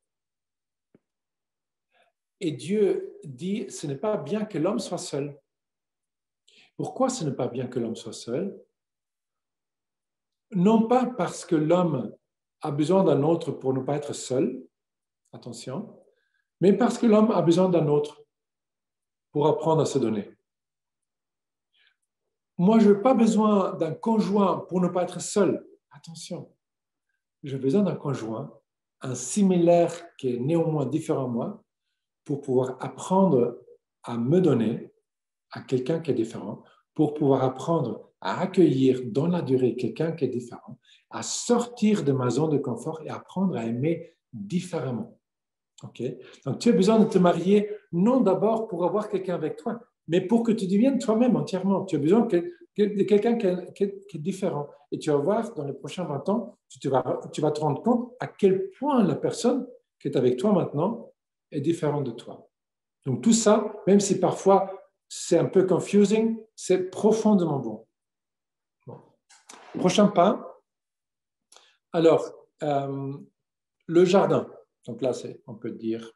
Et Dieu dit, ce n'est pas bien que l'homme soit seul. Pourquoi ce n'est pas bien que l'homme soit seul? Non pas parce que l'homme a besoin d'un autre pour ne pas être seul, attention, mais parce que l'homme a besoin d'un autre pour apprendre à se donner. Moi, je n'ai pas besoin d'un conjoint pour ne pas être seul. Attention, j'ai besoin d'un conjoint, un similaire qui est néanmoins différent de moi, pour pouvoir apprendre à me donner à quelqu'un qui est différent, pour pouvoir apprendre à accueillir dans la durée quelqu'un qui est différent, à sortir de ma zone de confort et apprendre à aimer différemment. Okay? Donc, tu as besoin de te marier, non d'abord pour avoir quelqu'un avec toi, mais pour que tu deviennes toi-même entièrement. Tu as besoin de quelqu'un qui est différent. Et tu vas voir, dans les prochains 20 ans, tu vas te rendre compte à quel point la personne qui est avec toi maintenant est différente de toi. Donc, tout ça, même si parfois c'est un peu confusing, c'est profondément bon. Bon. Prochain pas. Alors, le jardin. Donc là, on peut dire,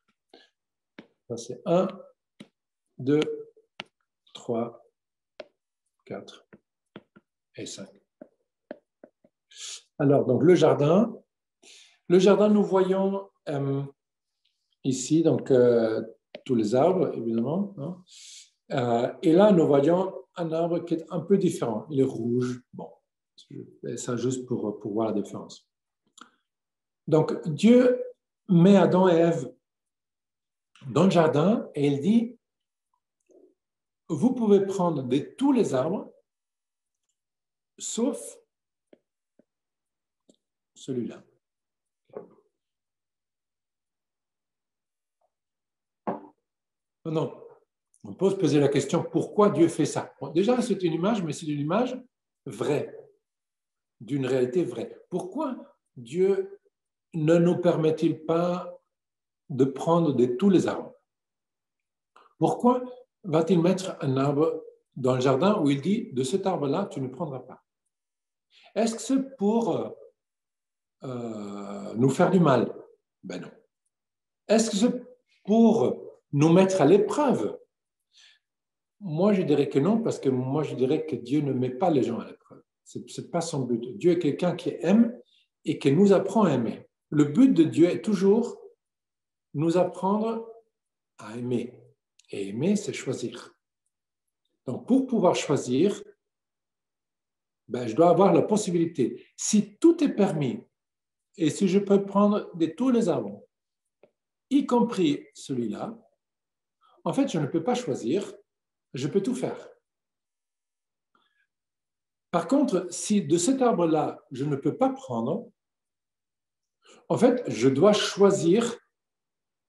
ça c'est 1, 2, 3, 4 et 5. Alors, donc le jardin. Le jardin, nous voyons ici, donc tous les arbres, évidemment. Hein. Et là, nous voyons un arbre qui est un peu différent. Il est rouge. Bon, ça juste pour voir la différence. Donc, Dieu met Adam et Ève dans le jardin et il dit, vous pouvez prendre de tous les arbres, sauf celui-là. Non, on peut se poser la question, pourquoi Dieu fait ça? Bon, déjà, c'est une image, mais c'est une image vraie, d'une réalité vraie. Pourquoi Dieu ne nous permet-il pas de prendre de tous les arbres? Pourquoi va-t-il mettre un arbre dans le jardin où il dit, de cet arbre-là, tu ne prendras pas? Est-ce que c'est pour nous faire du mal? Ben non. Est-ce que c'est pour nous mettre à l'épreuve? Moi, je dirais que non, parce que moi, je dirais que Dieu ne met pas les gens à l'épreuve. Ce n'est pas son but. Dieu est quelqu'un qui aime et qui nous apprend à aimer. Le but de Dieu est toujours nous apprendre à aimer. Et aimer, c'est choisir. Donc, pour pouvoir choisir, je dois avoir la possibilité. Si tout est permis, et si je peux prendre de tous les arbres, y compris celui-là, en fait, je ne peux pas choisir, je peux tout faire. Par contre, si de cet arbre-là, je ne peux pas prendre, en fait, je dois choisir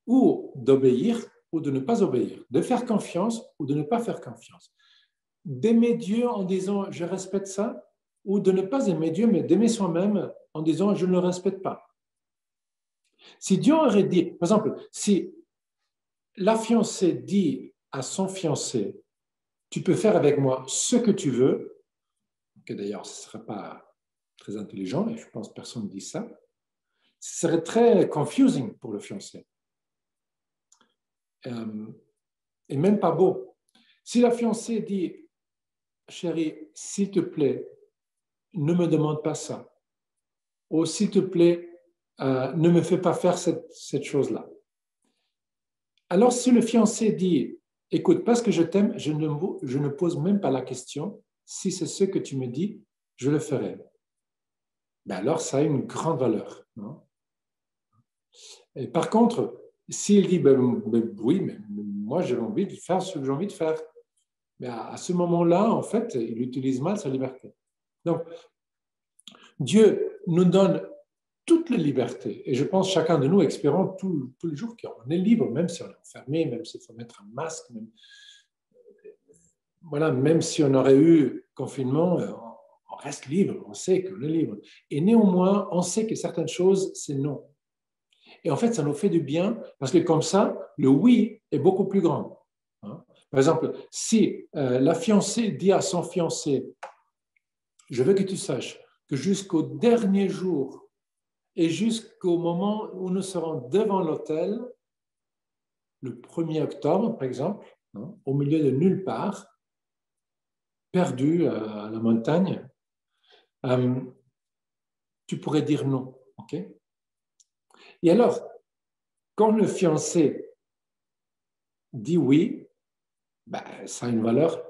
ou d'obéir ou de ne pas obéir, de faire confiance ou de ne pas faire confiance. D'aimer Dieu en disant je respecte ça, ou de ne pas aimer Dieu, mais d'aimer soi-même en disant je ne le respecte pas. Si Dieu aurait dit, par exemple, si la fiancée dit à son fiancé, tu peux faire avec moi ce que tu veux, que d'ailleurs ce ne serait pas très intelligent, et je pense que personne ne dit ça, ce serait très confusing pour le fiancé. Et même pas beau. Si la fiancée dit, chérie, s'il te plaît, ne me demande pas ça, ou s'il te plaît, ne me fais pas faire cette chose-là. Alors si le fiancé dit, écoute, parce que je t'aime, je ne pose même pas la question, si c'est ce que tu me dis, je le ferai. Alors ça a une grande valeur. Non? Et par contre, s'il dit, oui, mais moi j'ai envie de faire ce que j'ai envie de faire, mais à ce moment-là, en fait, il utilise mal sa liberté. Donc, Dieu nous donne toute la liberté. Et je pense que chacun de nous expérimente tout le jour qu'on est libre, même si on est enfermé, même s'il faut mettre un masque, même si on aurait eu confinement, on reste libre, on sait qu'on est libre. Et néanmoins, on sait que certaines choses, c'est non. Et en fait, ça nous fait du bien, parce que comme ça, le oui est beaucoup plus grand. Hein? Par exemple, si la fiancée dit à son fiancé, je veux que tu saches que jusqu'au dernier jour et jusqu'au moment où nous serons devant l'autel, le 1er octobre, par exemple, hein, au milieu de nulle part, perdu à la montagne, tu pourrais dire non. Okay? Et alors, quand le fiancé dit oui, ça a une valeur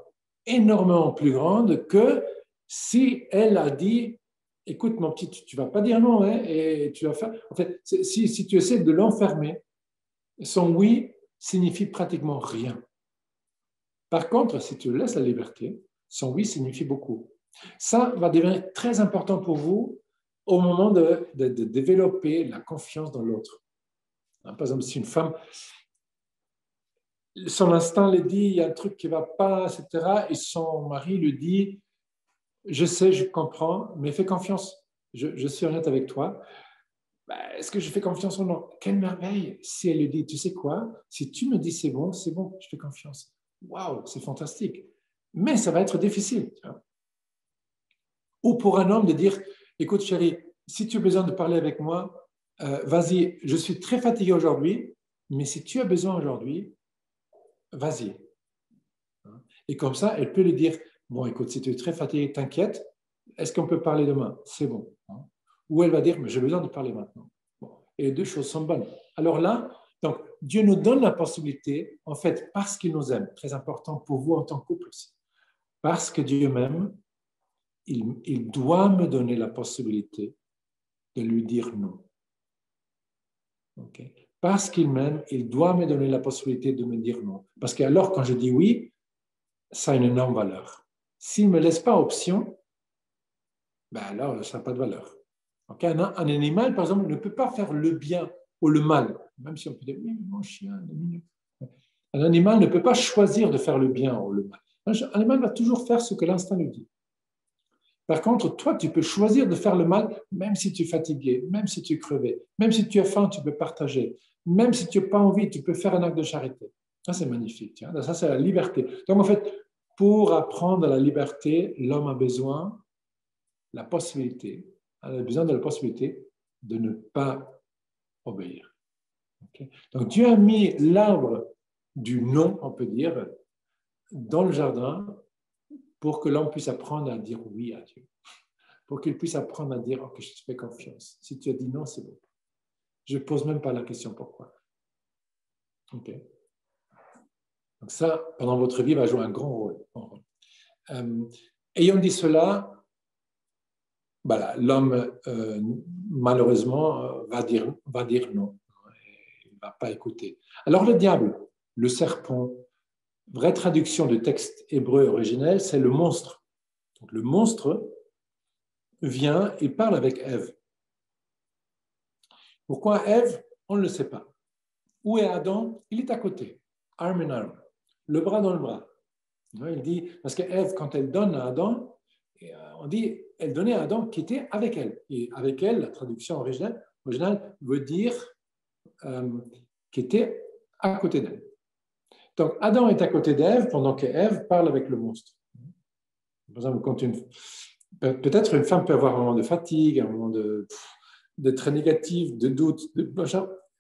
énormément plus grande que si elle a dit écoute mon petit, tu ne vas pas dire non, hein, et tu vas faire. En fait, si tu essaies de l'enfermer, son oui signifie pratiquement rien. Par contre, si tu laisses la liberté, son oui signifie beaucoup. Ça va devenir très important pour vous au moment de développer la confiance dans l'autre. Par exemple, si une femme, son instinct lui dit il y a un truc qui ne va pas, etc., et son mari lui dit je sais, je comprends, mais fais confiance. Je suis honnête avec toi. Est-ce que je fais confiance ou non? Quelle merveille si elle lui dit, tu sais quoi, si tu me dis c'est bon, je fais confiance. Waouh, c'est fantastique. Mais ça va être difficile. Tu vois? Ou pour un homme de dire, écoute chérie, si tu as besoin de parler avec moi, vas-y, je suis très fatigué aujourd'hui, mais si tu as besoin aujourd'hui, vas-y. Et comme ça, elle peut lui dire, bon, écoute, si tu es très fatigué, t'inquiète, est-ce qu'on peut parler demain? C'est bon. Ou elle va dire, mais j'ai besoin de parler maintenant. Bon. Et les deux choses sont bonnes. Alors là, donc, Dieu nous donne la possibilité, en fait, parce qu'il nous aime, très important pour vous en tant que couple aussi, parce que Dieu m'aime, il doit me donner la possibilité de lui dire non. Okay? Parce qu'il m'aime, il doit me donner la possibilité de me dire non. Parce que alors, quand je dis oui, ça a une énorme valeur. S'il ne me laisse pas option, alors ça n'a pas de valeur. Okay? Un animal, par exemple, ne peut pas faire le bien ou le mal, même si on peut dire, oui, mon chien, il est mignon. Un animal ne peut pas choisir de faire le bien ou le mal. Un animal va toujours faire ce que l'instinct lui dit. Par contre, toi, tu peux choisir de faire le mal, même si tu es fatigué, même si tu es crevé, même si tu as faim, tu peux partager, même si tu n'as pas envie, tu peux faire un acte de charité. Ça, c'est magnifique. Tiens. Ça, c'est la liberté. Donc, en fait, pour apprendre la liberté, l'homme a besoin de la possibilité de ne pas obéir. Okay? Donc, Dieu a mis l'arbre du non, on peut dire, dans le jardin pour que l'homme puisse apprendre à dire oui à Dieu. Pour qu'il puisse apprendre à dire « Ok, je te fais confiance. Si tu as dit non, c'est bon. Je ne pose même pas la question pourquoi. » Ok. Donc ça, pendant votre vie, va jouer un grand rôle. Ayant dit cela, voilà, l'homme, malheureusement, va dire non. Il ne va pas écouter. Alors le diable, le serpent, vraie traduction du texte hébreu originel, c'est le monstre. Donc le monstre vient et parle avec Ève. Pourquoi Ève? On ne le sait pas. Où est Adam? Il est à côté, arm in arm, le bras dans le bras. Il dit, parce que Ève, quand elle donne à Adam, on dit, elle donnait à Adam qui était avec elle. Et avec elle, la traduction originale veut dire qui était à côté d'elle. Donc, Adam est à côté d'Ève pendant que Ève parle avec le monstre. Par exemple, quand peut-être une femme peut avoir un moment de fatigue, un moment de très négatif, de doute.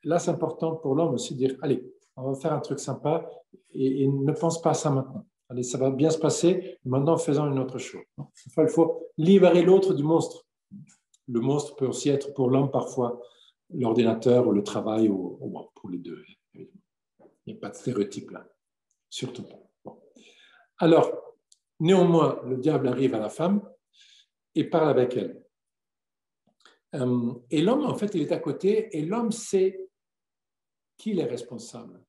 Là, c'est important pour l'homme aussi de dire, allez, on va faire un truc sympa et ne pense pas à ça maintenant. Allez, ça va bien se passer, maintenant faisons une autre chose. Enfin, il faut libérer l'autre du monstre. Le monstre peut aussi être pour l'homme parfois l'ordinateur ou le travail, ou pour les deux. Il n'y a pas de stéréotype là, surtout pas. Bon. Alors, néanmoins, le diable arrive à la femme et parle avec elle. Et l'homme, en fait, il est à côté et l'homme sait qu'il est responsable,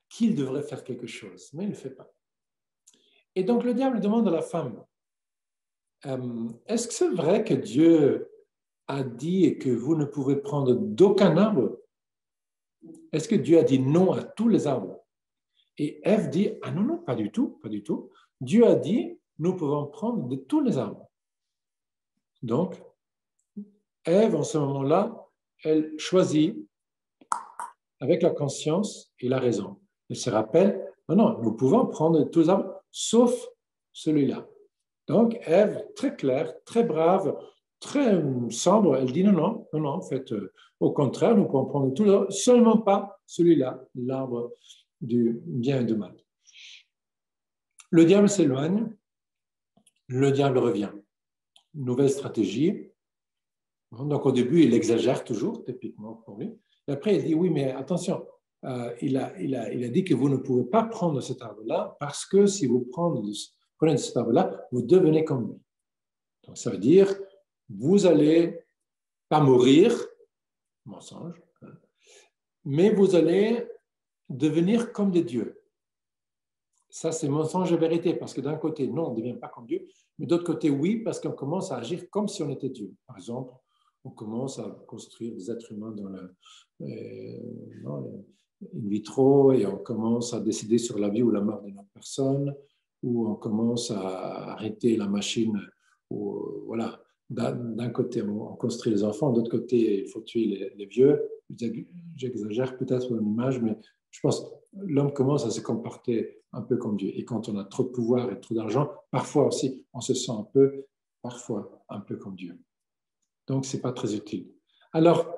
qu'il devrait faire quelque chose, mais il ne le fait pas. Et donc, le diable demande à la femme, est-ce que c'est vrai que Dieu a dit que vous ne pouvez prendre d'aucun arbre? Est-ce que Dieu a dit non à tous les arbres? Et Ève dit, ah non, non, pas du tout, pas du tout. Dieu a dit, nous pouvons prendre de tous les arbres. Donc, Ève, en ce moment-là, elle choisit avec la conscience et la raison. Elle se rappelle, non, non, nous pouvons prendre tous les arbres, sauf celui-là. Donc, Ève, très claire, très brave, très sombre, elle dit non, non, non, non, en fait, au contraire, nous pouvons prendre tous les arbres, seulement pas celui-là, l'arbre du bien et du mal. Le diable s'éloigne, le diable revient. Nouvelle stratégie. Donc, au début, il exagère toujours, typiquement pour lui. Et après, il dit, oui, mais attention, il a dit que vous ne pouvez pas prendre cet arbre-là parce que si vous prenez de cet arbre-là, vous devenez comme lui. Donc, ça veut dire, vous n'allez pas mourir, mensonge, mais vous allez devenir comme des dieux. Ça, c'est mensonge et vérité, parce que d'un côté, non, on ne devient pas comme Dieu, mais d'autre côté, oui, parce qu'on commence à agir comme si on était Dieu. Par exemple, on commence à construire des êtres humains dans in vitro et on commence à décider sur la vie ou la mort de notre personne, ou on commence à arrêter la machine. Ou, voilà. D'un côté, on construit les enfants, de l'autre côté, il faut tuer les vieux. J'exagère peut-être dans l'image, mais je pense que l'homme commence à se comporter un peu comme Dieu. Et quand on a trop de pouvoir et trop d'argent, parfois aussi, on se sent parfois un peu comme Dieu. Donc, ce n'est pas très utile. Alors,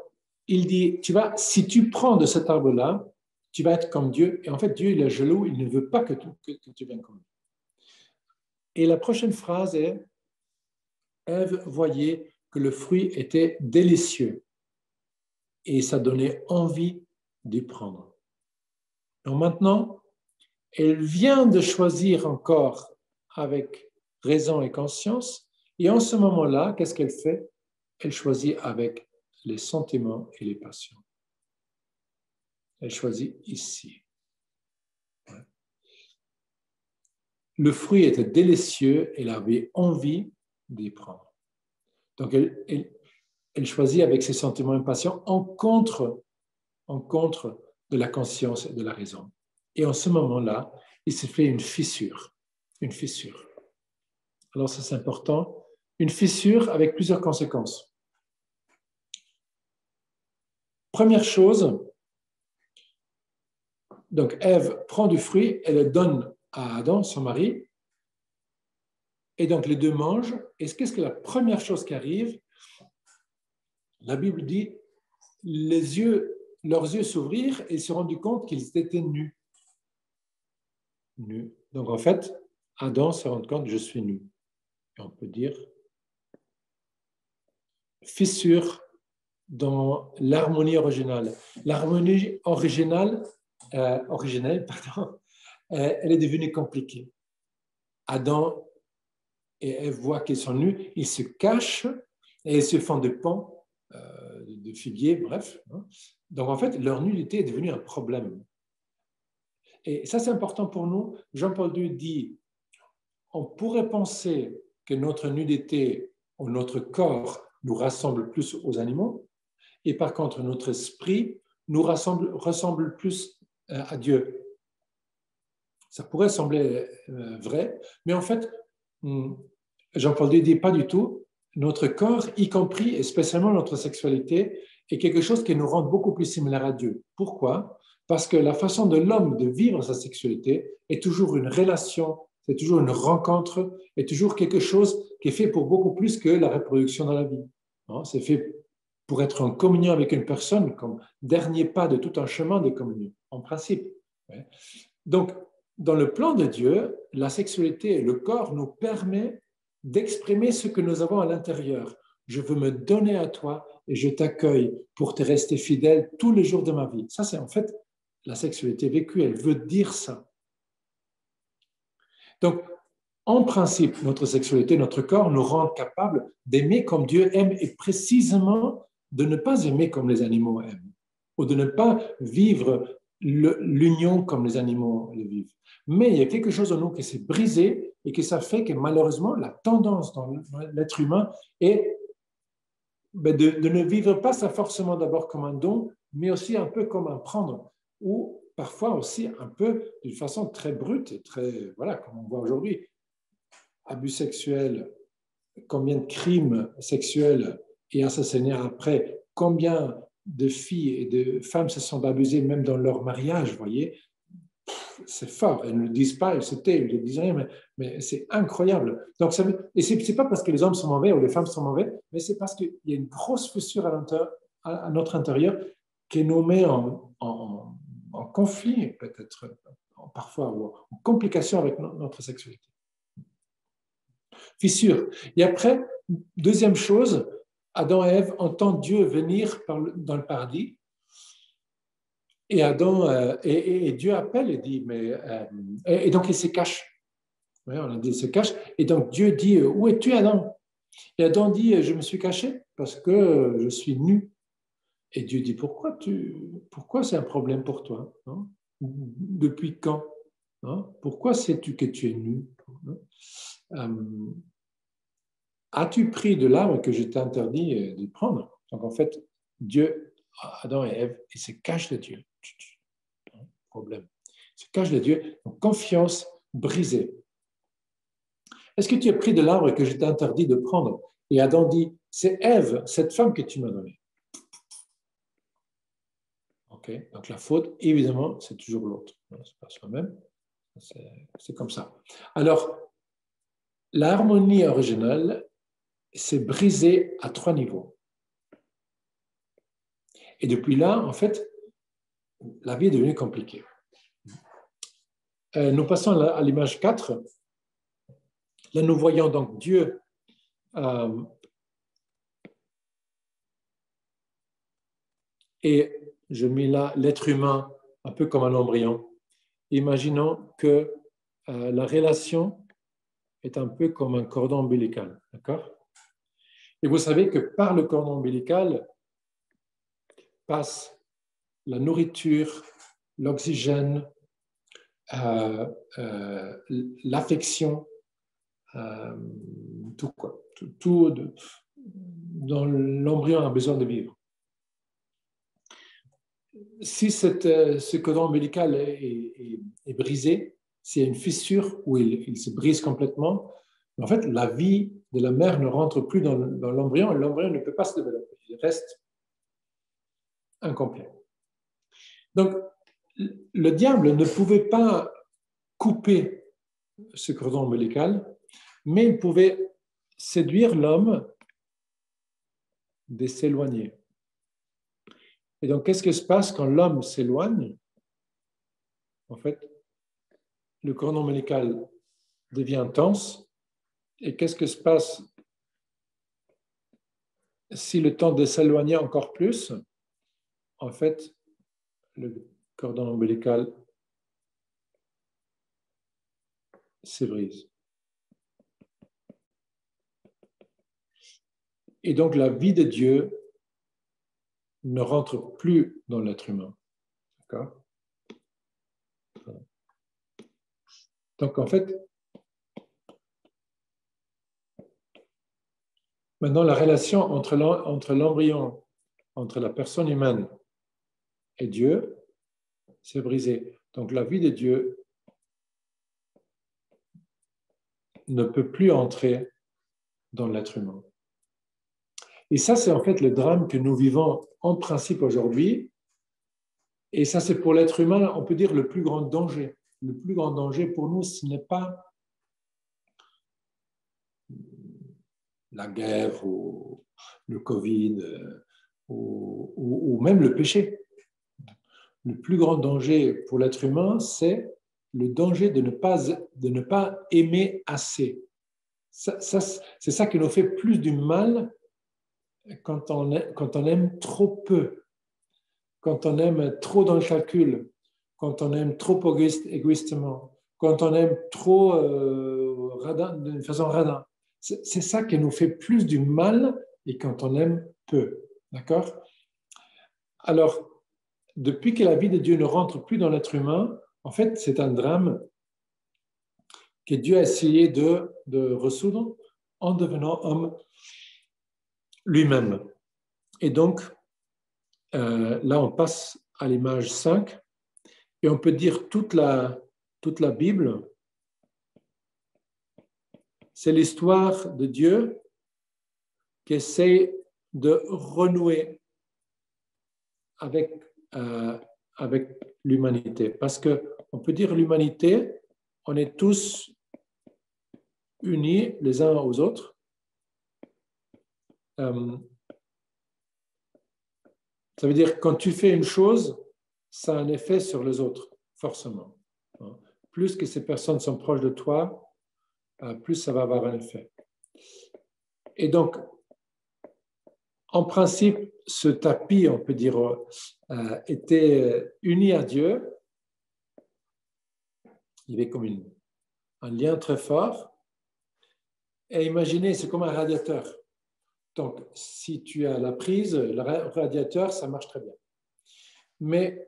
il dit, si tu prends de cet arbre-là, tu vas être comme Dieu. Et en fait, Dieu, il est jaloux, il ne veut pas que tu viennes comme lui. Et la prochaine phrase est, Ève voyait que le fruit était délicieux et ça donnait envie d'y prendre. Donc maintenant, elle vient de choisir encore avec raison et conscience et en ce moment-là, qu'est-ce qu'elle fait? Elle choisit avec les sentiments et les passions. Elle choisit ici. Le fruit était délicieux, elle avait envie d'y prendre. Donc, elle choisit avec ses sentiments et passions en contre de la conscience et de la raison. Et en ce moment-là, il se fait une fissure. Une fissure. Alors, ça, c'est important. Une fissure avec plusieurs conséquences. Première chose, donc Ève prend du fruit, elle le donne à Adam, son mari, et donc les deux mangent. Et qu'est-ce que la première chose qui arrive? La Bible dit, leurs yeux s'ouvrirent et ils se sont rendus compte qu'ils étaient nus. Nus. Donc, en fait, Adam se rend compte, je suis nu. Et on peut dire fissure dans l'harmonie originale. L'harmonie originelle, pardon, elle est devenue compliquée. Adam et Ève voient qu'ils sont nus, ils se cachent et ils se font des pans de figuier, bref. Donc, en fait, leur nudité est devenue un problème. Et ça, c'est important pour nous. Jean-Paul II dit, on pourrait penser que notre nudité ou notre corps nous rassemble plus aux animaux, et par contre, notre esprit nous ressemble plus à Dieu. Ça pourrait sembler vrai, mais en fait, Jean-Paul II dit pas du tout. Notre corps, y compris et spécialement notre sexualité, est quelque chose qui nous rend beaucoup plus similaires à Dieu. Pourquoi? Parce que la façon de l'homme de vivre sa sexualité est toujours une relation, c'est toujours une rencontre, est toujours quelque chose qui est fait pour beaucoup plus que la reproduction dans la vie. C'est fait pour être en communion avec une personne comme dernier pas de tout un chemin de communion, en principe. Donc, dans le plan de Dieu, la sexualité et le corps nous permettent d'exprimer ce que nous avons à l'intérieur. Je veux me donner à toi et je t'accueille pour te rester fidèle tous les jours de ma vie. Ça, c'est en fait la sexualité vécue. Elle veut dire ça. Donc, en principe, notre sexualité, notre corps nous rend capables d'aimer comme Dieu aime et précisément de ne pas aimer comme les animaux aiment ou de ne pas vivre l'union comme les animaux le vivent. Mais il y a quelque chose en nous qui s'est brisé et que ça fait que malheureusement, la tendance dans l'être humain est de ne vivre pas ça forcément d'abord comme un don, mais aussi un peu comme un prendre, ou parfois aussi un peu d'une façon très brute et très, voilà, comme on voit aujourd'hui. Abus sexuels, combien de crimes sexuels et assassinats après, combien de filles et de femmes se sont abusées même dans leur mariage, vous voyez. C'est fort, elles ne le disent pas, elles se taisent, elles ne disent rien, mais c'est incroyable. Donc, et ce n'est pas parce que les hommes sont mauvais ou les femmes sont mauvais, mais c'est parce qu'il y a une grosse fissure à notre intérieur qui nous met en conflit, peut-être parfois, ou en complication avec notre sexualité. Fissure. Et après, deuxième chose, Adam et Ève entendent Dieu venir dans le paradis. Et Adam et Dieu appelle et dit, et donc il se cache. Ouais, on a dit il se cache. Et donc Dieu dit, où es-tu Adam? Et Adam dit, je me suis caché parce que je suis nu. Et Dieu dit, pourquoi c'est un problème pour toi? Hein? Depuis quand? Hein? Pourquoi sais-tu que tu es nu? As-tu pris de l'arbre que je t'ai interdit de prendre? Donc en fait, Dieu, Adam et Ève, ils se cachent de Dieu. Problème. Ils se cachent de Dieu. Donc confiance brisée. Est-ce que tu as pris de l'arbre que je t'ai interdit de prendre? Et Adam dit, c'est Ève, cette femme que tu m'as donnée. Ok, donc la faute, évidemment, c'est toujours l'autre. C'est pas soi-même. C'est comme ça. Alors, l'harmonie originale s'est brisée à 3 niveaux. Et depuis là, en fait, la vie est devenue compliquée. Nous passons à l'image 4. Là, nous voyons donc Dieu et je mets là l'être humain un peu comme un embryon. Imaginons que la relation est un peu comme un cordon ombilical, d'accord? Et vous savez que par le cordon ombilical passe la nourriture, l'oxygène, l'affection, tout quoi. Tout dont l'embryon a besoin de vivre. Si ce cordon ombilical est brisé, s'il y a une fissure où il se brise complètement, en fait, la vie de la mère ne rentre plus dans l'embryon et l'embryon ne peut pas se développer. Il reste incomplet. Donc, le diable ne pouvait pas couper ce cordon ombilical, mais il pouvait séduire l'homme de s'éloigner. Et donc, qu'est-ce qui se passe quand l'homme s'éloigne? En fait, le cordon ombilical devient tense. Et qu'est-ce qui se passe si le temps de s'éloigner encore plus? En fait, le cordon ombilical se brise. Et donc, la vie de Dieu ne rentre plus dans l'être humain. D'accord? Donc, en fait, maintenant, la relation entre l'embryon, entre la personne humaine et Dieu, s'est brisée. Donc, la vie de Dieu ne peut plus entrer dans l'être humain. Et ça, c'est en fait le drame que nous vivons en principe aujourd'hui. Et ça, c'est pour l'être humain, on peut dire, le plus grand danger. Le plus grand danger pour nous, ce n'est pas la guerre ou le Covid ou même le péché. Le plus grand danger pour l'être humain, c'est le danger de ne pas aimer assez. C'est ça qui nous fait plus du mal quand on aime trop peu, quand on aime trop dans le calcul, quand on aime trop égoïstement, quand on aime trop d'une façon radin. C'est ça qui nous fait plus du mal et quand on aime peu. D'accord? Alors, depuis que la vie de Dieu ne rentre plus dans l'être humain, en fait, c'est un drame que Dieu a essayé de résoudre en devenant homme lui-même. Et donc, là, on passe à l'image 5 et on peut dire toute la Bible, c'est l'histoire de Dieu qui essaie de renouer avec l'humanité. Parce qu'on peut dire l'humanité, on est tous unis les uns aux autres. Ça veut dire que quand tu fais une chose, ça a un effet sur les autres, forcément. Plus que ces personnes sont proches de toi, plus ça va avoir un effet. Et donc, en principe, ce tapis, on peut dire, était uni à Dieu. Il y avait comme un lien très fort. Et imaginez, c'est comme un radiateur. Donc, si tu as la prise, le radiateur, ça marche très bien. Mais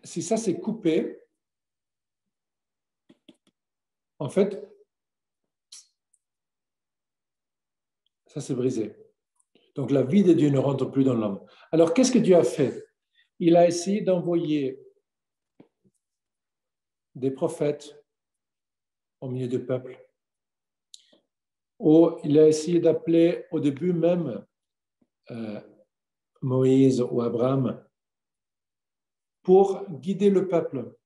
si ça s'est coupé, en fait, ça s'est brisé. Donc, la vie de Dieu ne rentre plus dans l'homme. Alors, qu'est-ce que Dieu a fait? Il a essayé d'envoyer des prophètes au milieu du peuple. Il a essayé d'appeler au début même Moïse ou Abraham pour guider le peuple,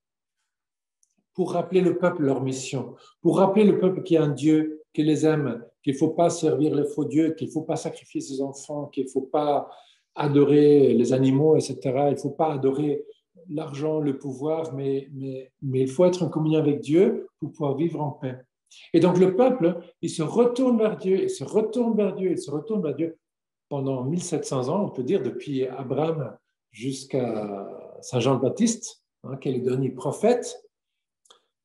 pour rappeler le peuple leur mission, pour rappeler le peuple qu'il y a un Dieu qui les aime, qu'il ne faut pas servir les faux dieux, qu'il ne faut pas sacrifier ses enfants, qu'il ne faut pas adorer les animaux, etc. Il ne faut pas adorer l'argent, le pouvoir, mais il faut être en communion avec Dieu pour pouvoir vivre en paix. Et donc le peuple, il se retourne vers Dieu, il se retourne vers Dieu, il se retourne vers Dieu pendant 1700 ans, on peut dire, depuis Abraham jusqu'à Saint Jean le Baptiste, qui est le dernier prophète,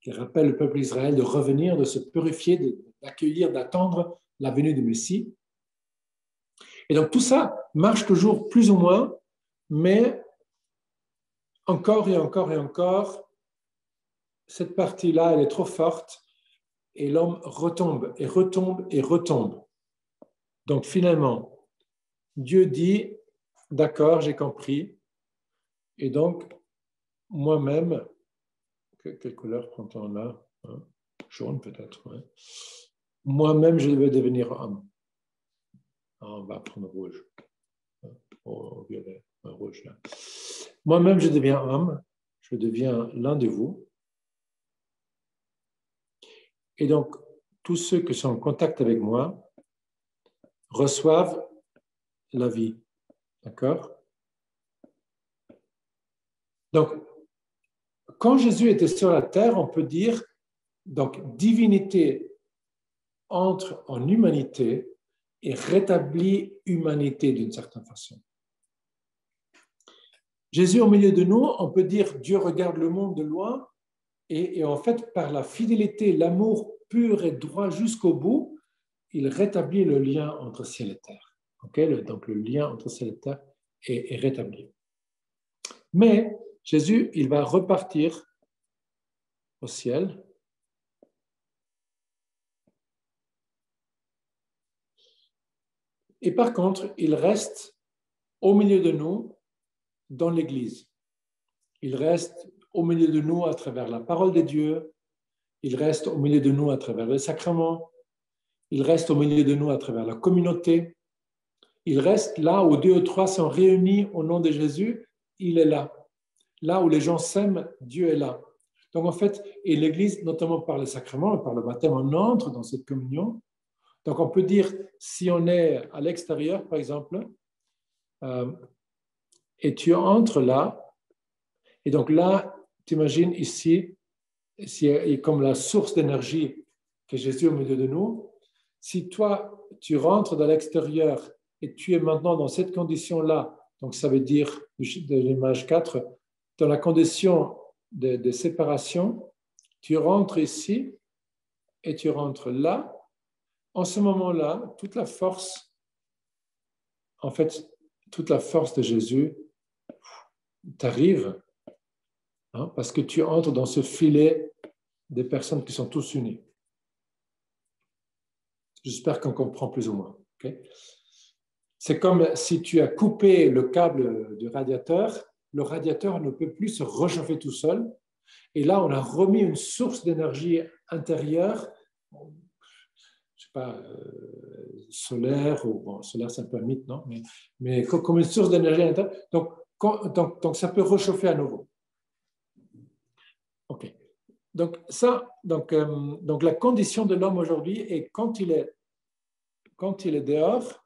qui rappelle le peuple d'Israël de revenir, de se purifier, d'accueillir, d'attendre la venue du Messie. Et donc tout ça marche toujours plus ou moins, mais encore et encore et encore, cette partie-là, elle est trop forte et l'homme retombe et retombe et retombe. Donc finalement, Dieu dit, d'accord, j'ai compris, et donc moi-même, quelle couleur prend-on là? Jaune peut-être. Ouais. Moi-même, je vais devenir homme. On va prendre rouge. Au violet, rouge là. Moi-même, je deviens homme. Je deviens l'un de vous. Et donc, tous ceux qui sont en contact avec moi reçoivent la vie. D'accord? Donc, quand Jésus était sur la terre, on peut dire, donc, divinité entre en humanité et rétablit humanité d'une certaine façon. Jésus au milieu de nous, on peut dire Dieu regarde le monde de loin et en fait, par la fidélité, l'amour pur et droit jusqu'au bout, il rétablit le lien entre ciel et terre. Okay? Donc, le lien entre ciel et terre est rétabli. Mais Jésus, il va repartir au ciel. Et par contre, il reste au milieu de nous dans l'Église. Il reste au milieu de nous à travers la parole de Dieu. Il reste au milieu de nous à travers les sacrements. Il reste au milieu de nous à travers la communauté. Il reste là où 2 ou 3 sont réunis au nom de Jésus. Il est là. Là où les gens s'aiment, Dieu est là. Donc en fait, et l'Église, notamment par les sacrements et par le baptême, on entre dans cette communion. Donc on peut dire, si on est à l'extérieur, par exemple, et tu entres là, et donc là, tu imagines ici, comme la source d'énergie que Jésus au milieu de nous, si toi, tu rentres dans l'extérieur et tu es maintenant dans cette condition-là, donc ça veut dire, de l'image 4, dans la condition de séparation, tu rentres ici et tu rentres là. En ce moment-là, toute la force, en fait, toute la force de Jésus t'arrive, hein, parce que tu entres dans ce filet des personnes qui sont tous unies. J'espère qu'on comprend plus ou moins. Okay? C'est comme si tu as coupé le câble du radiateur, le radiateur ne peut plus se réchauffer tout seul. Et là, on a remis une source d'énergie intérieure, je ne sais pas, solaire, ou bon, solaire c'est un peu un mythe, non, mais comme une source d'énergie intérieure. Donc, ça peut réchauffer à nouveau. OK. Donc, la condition de l'homme aujourd'hui est quand il est dehors,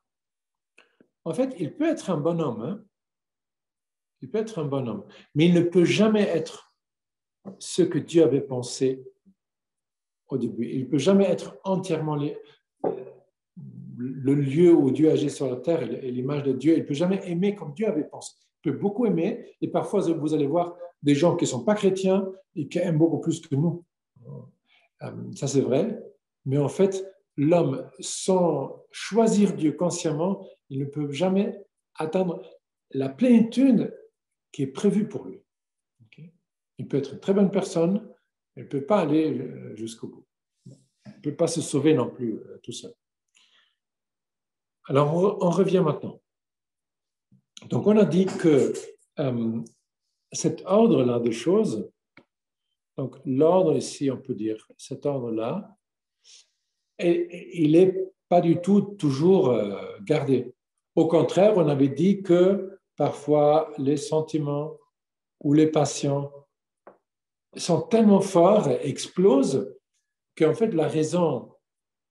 en fait, il peut être un bonhomme, hein? Il peut être un bonhomme, mais il ne peut jamais être ce que Dieu avait pensé au début. Il ne peut jamais être entièrement le lieu où Dieu agit sur la terre et l'image de Dieu. Il ne peut jamais aimer comme Dieu avait pensé. Il peut beaucoup aimer, et parfois vous allez voir des gens qui ne sont pas chrétiens et qui aiment beaucoup plus que nous. Ça c'est vrai, mais en fait, l'homme, sans choisir Dieu consciemment, il ne peut jamais atteindre la plénitude qui est prévue pour lui. Okay? Il peut être une très bonne personne, mais il ne peut pas aller jusqu'au bout. Il ne peut pas se sauver non plus tout seul. Alors, on revient maintenant. Donc, on a dit que cet ordre-là de choses, donc l'ordre ici, on peut dire cet ordre-là, il n'est pas du tout toujours gardé. Au contraire, on avait dit que parfois les sentiments ou les passions sont tellement forts, explosent, qu'en fait la raison,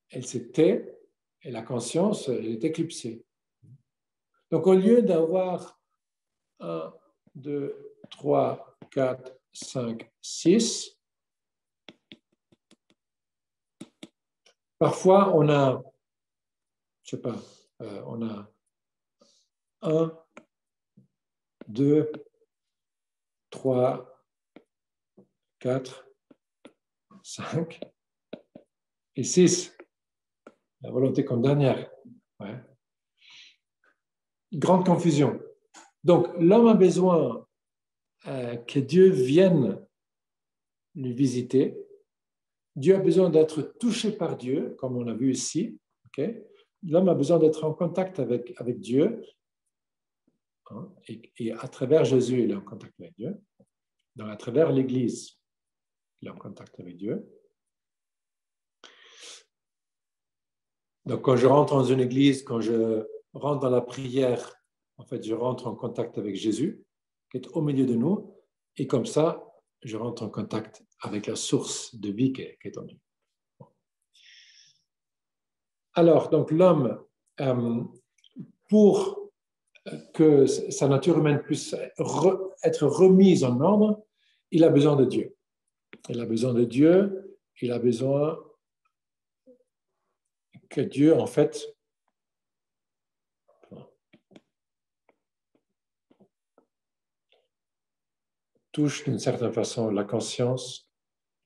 elle se tait et la conscience, elle est éclipsée. Donc au lieu d'avoir 1, 2, 3, 4, 5, 6, parfois on a, je ne sais pas, on a 1, 2, 3, 4, 5 et 6. La volonté comme dernière. Ouais. Grande confusion. Donc, l'homme a besoin que Dieu vienne lui visiter. Dieu a besoin d'être touché par Dieu, comme on a vu ici. Okay? L'homme a besoin d'être en contact avec Dieu. Hein, et à travers Jésus, il est en contact avec Dieu. Donc, à travers l'Église, il est en contact avec Dieu. Donc, quand je rentre dans une église, quand je rentre dans la prière, en fait, je rentre en contact avec Jésus, qui est au milieu de nous, et comme ça, je rentre en contact avec la source de vie qui est en nous. Alors, donc l'homme, pour que sa nature humaine puisse être remise en ordre, il a besoin de Dieu. Il a besoin de Dieu, il a besoin que Dieu, en fait, touche d'une certaine façon la conscience,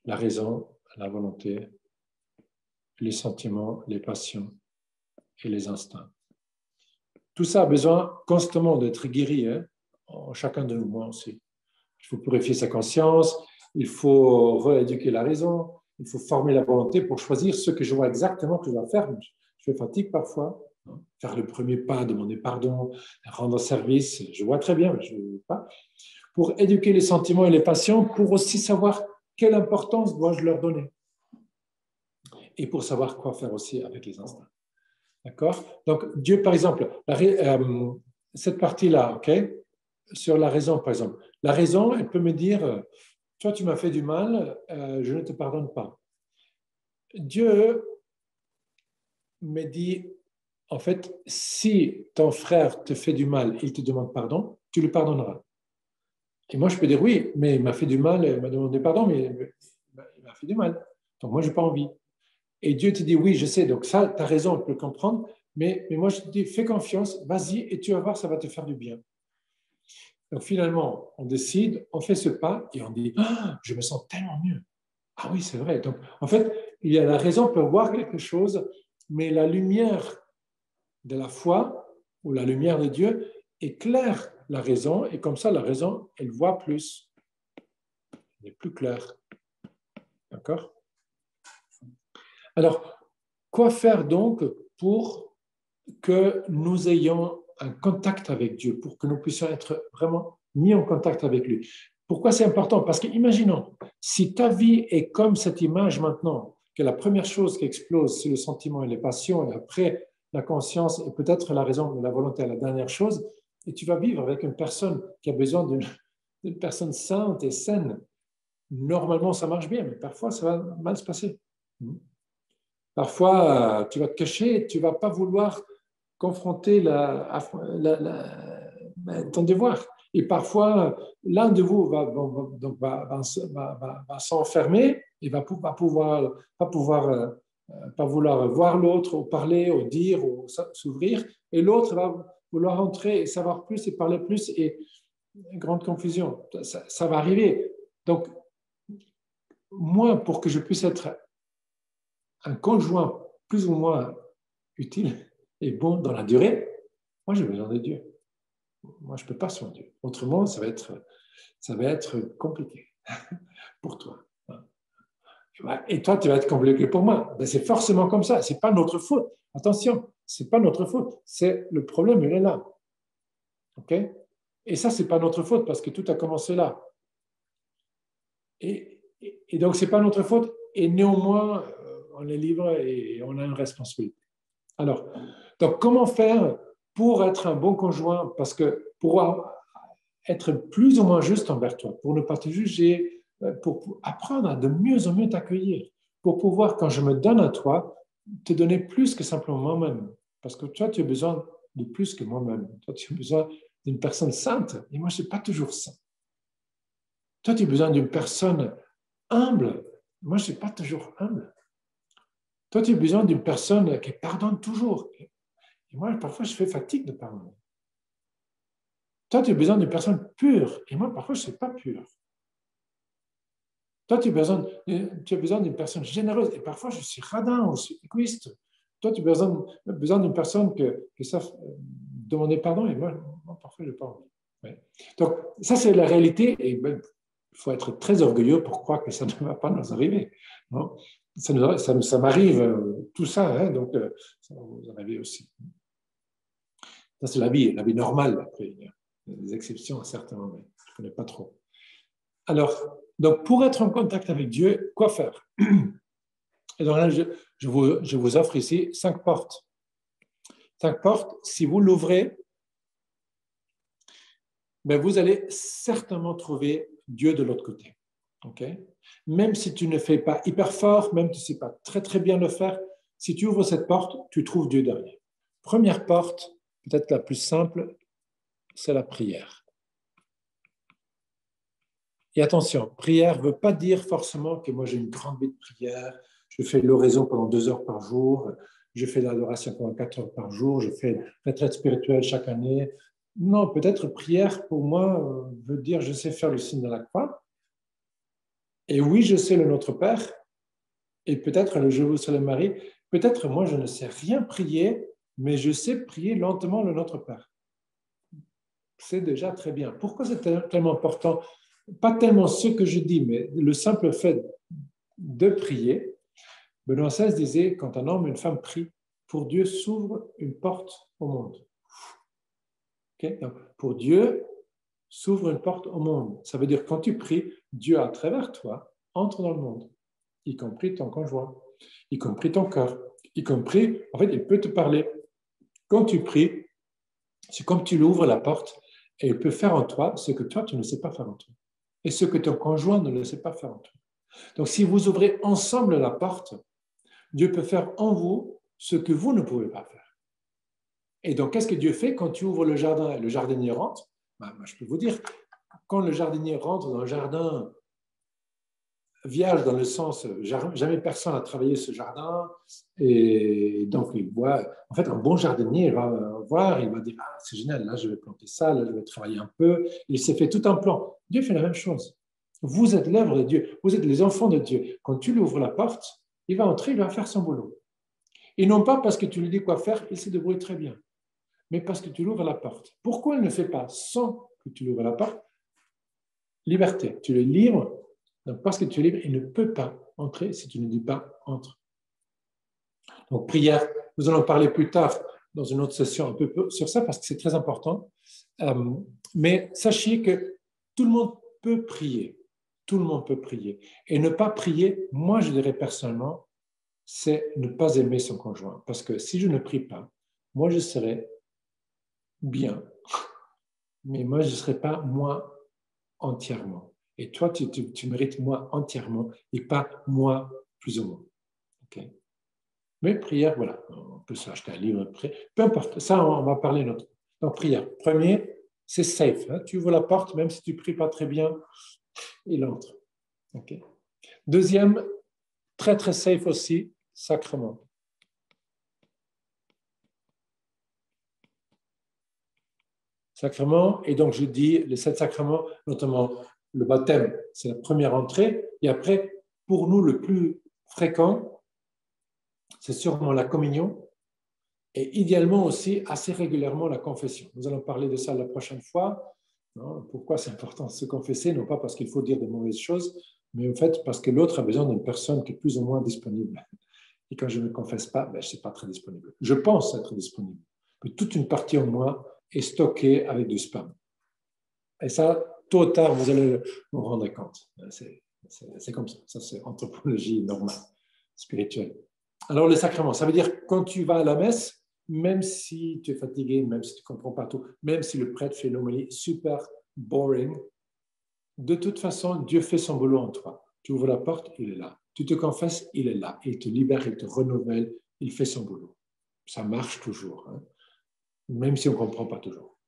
la raison, la volonté, les sentiments, les passions et les instincts. Tout ça a besoin constamment d'être guéri, hein, en chacun de nous, moi aussi. Il faut purifier sa conscience, il faut rééduquer la raison, il faut former la volonté pour choisir ce que je vois exactement que je dois faire. Je me fatigue parfois, hein, faire le premier pas, demander pardon, rendre service, je vois très bien, mais je ne veux pas. Pour éduquer les sentiments et les passions, pour aussi savoir quelle importance dois-je leur donner. Et pour savoir quoi faire aussi avec les instincts. D'accord? Donc, Dieu, par exemple, cette partie-là, ok? Sur la raison, par exemple. La raison, elle peut me dire, toi, tu m'as fait du mal, je ne te pardonne pas. Dieu me dit, en fait, si ton frère te fait du mal, il te demande pardon, tu lui pardonneras. Et moi, je peux dire, oui, mais il m'a fait du mal, il m'a demandé pardon, mais il m'a fait du mal. Donc, moi, je n'ai pas envie. Et Dieu te dit, oui, je sais, donc ça, tu as raison, on peut le comprendre, mais moi, je te dis, fais confiance, vas-y, et tu vas voir, ça va te faire du bien. Donc, finalement, on décide, on fait ce pas, et on dit, ah, je me sens tellement mieux. Ah oui, c'est vrai. Donc, en fait, il y a la raison pour voir quelque chose, mais la lumière de la foi, ou la lumière de Dieu, éclaire la raison, et comme ça, la raison, elle voit plus, elle est plus claire. D'accord? Alors, quoi faire donc pour que nous ayons un contact avec Dieu, pour que nous puissions être vraiment mis en contact avec lui? Pourquoi c'est important? Parce que imaginons, si ta vie est comme cette image maintenant, que la première chose qui explose, c'est le sentiment et les passions, et après la conscience et peut-être la raison, mais la volonté est la dernière chose, et tu vas vivre avec une personne qui a besoin d'une personne sainte et saine. Normalement, ça marche bien, mais parfois, ça va mal se passer. Parfois, tu vas te cacher, tu ne vas pas vouloir confronter ton devoir. Et parfois, l'un de vous va s'enfermer et va pas vouloir voir l'autre, ou parler, ou dire, ou s'ouvrir. Et l'autre va vouloir entrer et savoir plus et parler plus. Et grande confusion. Ça va arriver. Donc, moi, pour que je puisse être un conjoint plus ou moins utile et bon dans la durée, moi j'ai besoin de Dieu. Moi je ne peux pas sans Dieu. Autrement, ça va être compliqué pour toi. Et toi, tu vas être compliqué pour moi. Ben, c'est forcément comme ça. Ce n'est pas notre faute. Attention, ce n'est pas notre faute. C'est le problème, il est là. OK? Et ça, ce n'est pas notre faute parce que tout a commencé là. Et donc, ce n'est pas notre faute. Et néanmoins, on est libre et on a une responsabilité. Alors, donc comment faire pour être un bon conjoint? Parce que pour être plus ou moins juste envers toi, pour ne pas te juger, pour apprendre à de mieux en mieux t'accueillir, pour pouvoir, quand je me donne à toi, te donner plus que simplement moi-même. Parce que toi, tu as besoin de plus que moi-même. Toi, tu as besoin d'une personne sainte, et moi, je ne suis pas toujours saint. Toi, tu as besoin d'une personne humble. Moi, je ne suis pas toujours humble. Toi, tu as besoin d'une personne qui pardonne toujours. Et moi, parfois, je fais fatigue de pardonner. Toi, tu as besoin d'une personne pure. Et moi, parfois, je ne suis pas pur. Toi, tu as besoin d'une personne généreuse. Et parfois, je suis radin ou je suis égoïste. Toi, tu as besoin d'une personne qui savent demander pardon. Et moi parfois, je n'ai pas envie. Ouais. Donc, ça, c'est la réalité. Et il faut être très orgueilleux pour croire que ça ne va pas nous arriver. Non, ça m'arrive, tout ça. Hein, donc, ça va vous arriver aussi. Ça, c'est la vie normale. Après, il y a des exceptions à certains moments. Je ne connais pas trop. Alors, donc, pour être en contact avec Dieu, quoi faire? Et donc là, je vous offre ici 5 portes. 5 portes, si vous l'ouvrez, ben vous allez certainement trouver Dieu de l'autre côté. Okay? Même si tu ne fais pas hyper fort, même si tu ne sais pas très très bien le faire, si tu ouvres cette porte, tu trouves Dieu derrière. Première porte, peut-être la plus simple, c'est la prière. Et attention, prière ne veut pas dire forcément que moi j'ai une grande vie de prière, je fais l'oraison pendant 2 heures par jour, je fais l'adoration pendant 4 heures par jour, je fais une retraite spirituelle chaque année. Non, peut-être prière pour moi veut dire je sais faire le signe de la croix. Et oui, je sais le Notre Père. Et peut-être le Je vous salue Marie. Peut-être moi je ne sais rien prier, mais je sais prier lentement le Notre Père. C'est déjà très bien. Pourquoi c'est tellement important? Pas tellement ce que je dis, mais le simple fait de prier. Benoît XVI disait, quand un homme et une femme prient, pour Dieu s'ouvre une porte au monde. Okay? Donc, pour Dieu s'ouvre une porte au monde. Ça veut dire quand tu pries, Dieu à travers toi entre dans le monde, y compris ton conjoint, y compris ton cœur, y compris, en fait, il peut te parler. Quand tu pries, c'est comme tu lui ouvres la porte et il peut faire en toi ce que toi, tu ne sais pas faire en toi. Et ce que ton conjoint ne le sait pas faire en toi. Donc, si vous ouvrez ensemble la porte, Dieu peut faire en vous ce que vous ne pouvez pas faire. Et donc, qu'est-ce que Dieu fait quand tu ouvres le jardin et le jardinier rentre? Moi, je peux vous dire, quand le jardinier rentre dans un jardin vierge, dans le sens, jamais personne n'a travaillé ce jardin, et donc il voit, en fait, un bon jardinier, il va voir, il va dire, ah, c'est génial, là je vais planter ça, là je vais travailler un peu, il s'est fait tout un plan. Dieu fait la même chose. Vous êtes l'œuvre de Dieu, vous êtes les enfants de Dieu. Quand tu lui ouvres la porte, il va entrer, il va faire son boulot. Et non pas parce que tu lui dis quoi faire, il se débrouille très bien, mais parce que tu lui ouvres la porte. Pourquoi il ne fait pas sans que tu lui ouvres la porte? Liberté, tu le livres. Donc, parce que tu es libre, il ne peut pas entrer si tu ne dis pas entre. Donc, prière, nous allons parler plus tard dans une autre session un peu sur ça parce que c'est très important. Mais sachez que tout le monde peut prier. Tout le monde peut prier. Et ne pas prier, moi je dirais personnellement, c'est ne pas aimer son conjoint. Parce que si je ne prie pas, moi je serais bien, mais moi je ne serais pas moi entièrement. Et toi, tu mérites moi entièrement et pas moi plus ou moins. Okay? Mais prière, voilà, on peut s'acheter un livre, peu importe, ça on va parler notre. Donc prière, premier, c'est safe, hein? Tu ouvres la porte, même si tu ne pries pas très bien, il entre. Okay? Deuxième, très très safe aussi, sacrement. Sacrement, et donc je dis les 7 sacrements, notamment le baptême, c'est la première entrée, et après, pour nous, le plus fréquent, c'est sûrement la communion, et idéalement aussi, assez régulièrement, la confession. Nous allons parler de ça la prochaine fois. Non? Pourquoi c'est important de se confesser? Non pas parce qu'il faut dire de mauvaises choses, mais en fait parce que l'autre a besoin d'une personne qui est plus ou moins disponible. Et quand je ne me confesse pas, je ne suis pas très disponible. Je pense être disponible, mais toute une partie en moi est stockée avec du spam. Et ça, tôt ou tard, vous allez vous rendre compte. C'est comme ça. Ça, c'est anthropologie normale, spirituelle. Alors, les sacrements, ça veut dire quand tu vas à la messe, même si tu es fatigué, même si tu ne comprends pas tout, même si le prêtre fait une homélie super boring, de toute façon, Dieu fait son boulot en toi. Tu ouvres la porte, il est là. Tu te confesses, il est là. Il te libère, il te renouvelle, il fait son boulot. Ça marche toujours, hein, même si on ne comprend pas toujours.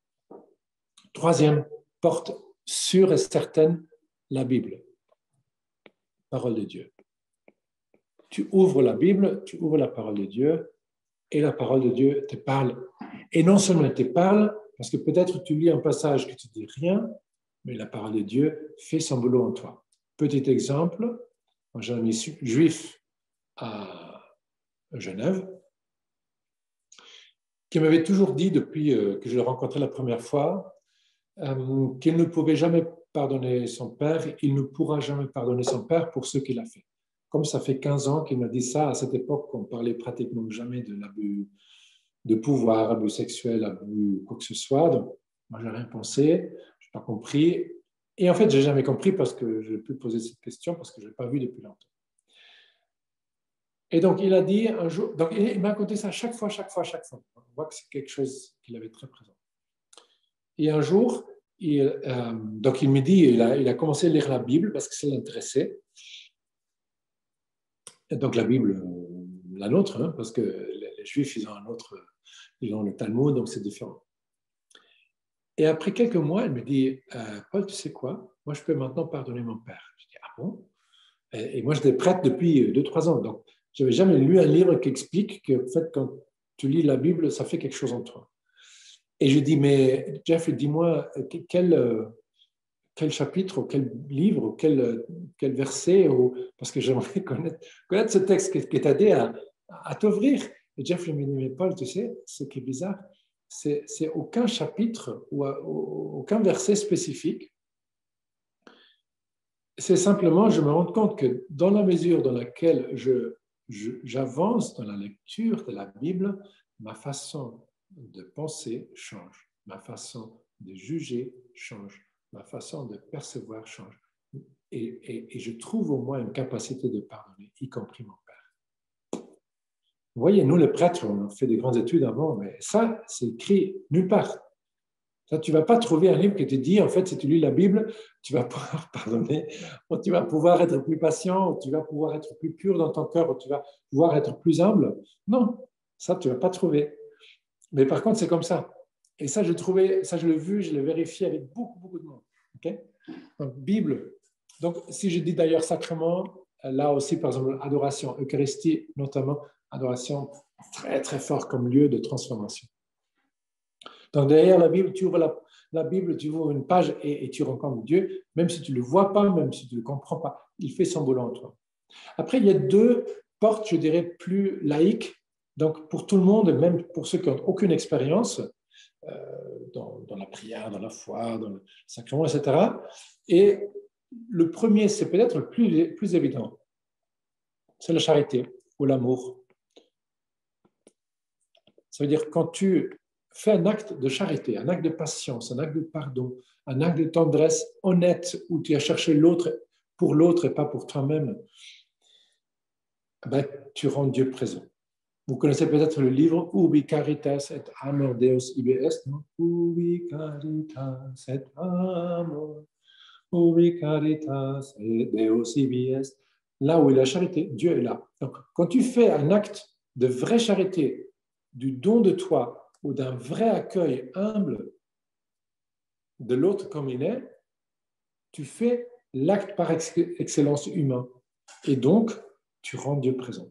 Troisième porte sûre et certaine, la Bible, parole de Dieu. Tu ouvres la Bible, tu ouvres la parole de Dieu, et la parole de Dieu te parle. Et non seulement elle te parle, parce que peut-être tu lis un passage que tu ne dis rien, mais la parole de Dieu fait son boulot en toi. Petit exemple, moi j'ai un ami juif à Genève, qui m'avait toujours dit depuis que je l'ai rencontré la première fois, qu'il ne pouvait jamais pardonner son père, il ne pourra jamais pardonner son père pour ce qu'il a fait. Comme ça fait 15 ans qu'il m'a dit ça, à cette époque, on parlait pratiquement jamais de l'abus de pouvoir, abus sexuel, abus quoi que ce soit. Donc, moi, je n'ai rien pensé, je n'ai pas compris. Et en fait, je n'ai jamais compris parce que je n'ai pu poser cette question parce que je ne l'ai pas vu depuis longtemps. Et donc, il a dit un jour, donc il m'a raconté ça chaque fois. On voit que c'est quelque chose qu'il avait très présent. Et un jour, donc il me dit, il a commencé à lire la Bible parce que ça l'intéressait. Et donc la Bible, la nôtre, hein, parce que les Juifs, ils ont un autre, ils ont le Talmud, donc c'est différent. Et après quelques mois, elle me dit, Paul, tu sais quoi? Moi, je peux maintenant pardonner mon père. Je dis, ah bon? Et moi, j'étais prêtre depuis 2, 3 ans. Donc, je n'avais jamais lu un livre qui explique que, en fait, quand tu lis la Bible, ça fait quelque chose en toi. Et je dis, mais Jeff, dis-moi, quel chapitre, ou quel livre, ou quel verset, parce que j'aimerais connaître ce texte qui t'a aidé à t'ouvrir. Et Jeff lui dit, mais Paul, tu sais, ce qui est bizarre, c'est aucun chapitre ou aucun verset spécifique. C'est simplement, je me rends compte que dans la mesure dans laquelle j'avance dans la lecture de la Bible, ma façon de penser change, ma façon de juger change, ma façon de percevoir change. Et je trouve au moins une capacité de pardonner, y compris mon père. Vous voyez, nous les prêtres, on fait des grandes études avant, mais ça, c'est écrit nulle part. Ça, tu ne vas pas trouver un livre qui te dit, en fait, si tu lis la Bible, tu vas pouvoir pardonner, ou tu vas pouvoir être plus patient, ou tu vas pouvoir être plus pur dans ton cœur, ou tu vas pouvoir être plus humble. Non, ça, tu ne vas pas trouver. Mais par contre, c'est comme ça. Et ça, je l'ai vu, je l'ai vérifié avec beaucoup, beaucoup de monde. Okay? Donc, Bible. Donc, si je dis d'ailleurs sacrement, là aussi, par exemple, adoration, Eucharistie, notamment, adoration très, très fort comme lieu de transformation. Donc, derrière la Bible, tu ouvres la Bible, tu ouvres une page et tu rencontres Dieu, même si tu ne le vois pas, même si tu ne le comprends pas. Il fait son boulot en toi. Après, il y a 2 portes, je dirais, plus laïques. Donc, pour tout le monde, même pour ceux qui n'ont aucune expérience dans la prière, dans la foi, dans le sacrement, etc. Et le premier, c'est peut-être le plus évident. C'est la charité ou l'amour. Ça veut dire quand tu fais un acte de charité, un acte de patience, un acte de pardon, un acte de tendresse honnête où tu as cherché l'autre pour l'autre et pas pour toi-même, ben, tu rends Dieu présent. Vous connaissez peut-être le livre Ubi Caritas et Amor Deus ibi est, non? Ubi Caritas et Amor, Ubi Caritas et Deus ibi est. Là où est la charité, Dieu est là. Donc, quand tu fais un acte de vraie charité, du don de toi ou d'un vrai accueil humble de l'autre comme il est, tu fais l'acte par excellence humain. Et donc, tu rends Dieu présent.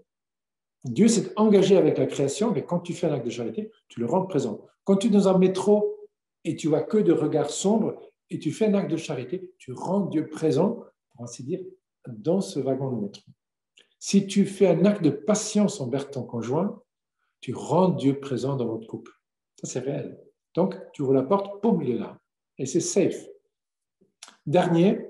Dieu s'est engagé avec la création, mais quand tu fais un acte de charité, tu le rends présent. Quand tu es dans un métro et tu vois que de regards sombres et tu fais un acte de charité, tu rends Dieu présent, pour ainsi dire, dans ce wagon de métro. Si tu fais un acte de patience envers ton conjoint, tu rends Dieu présent dans votre couple. Ça, c'est réel. Donc, tu ouvres la porte, boum, il est là. Et c'est safe. Dernier,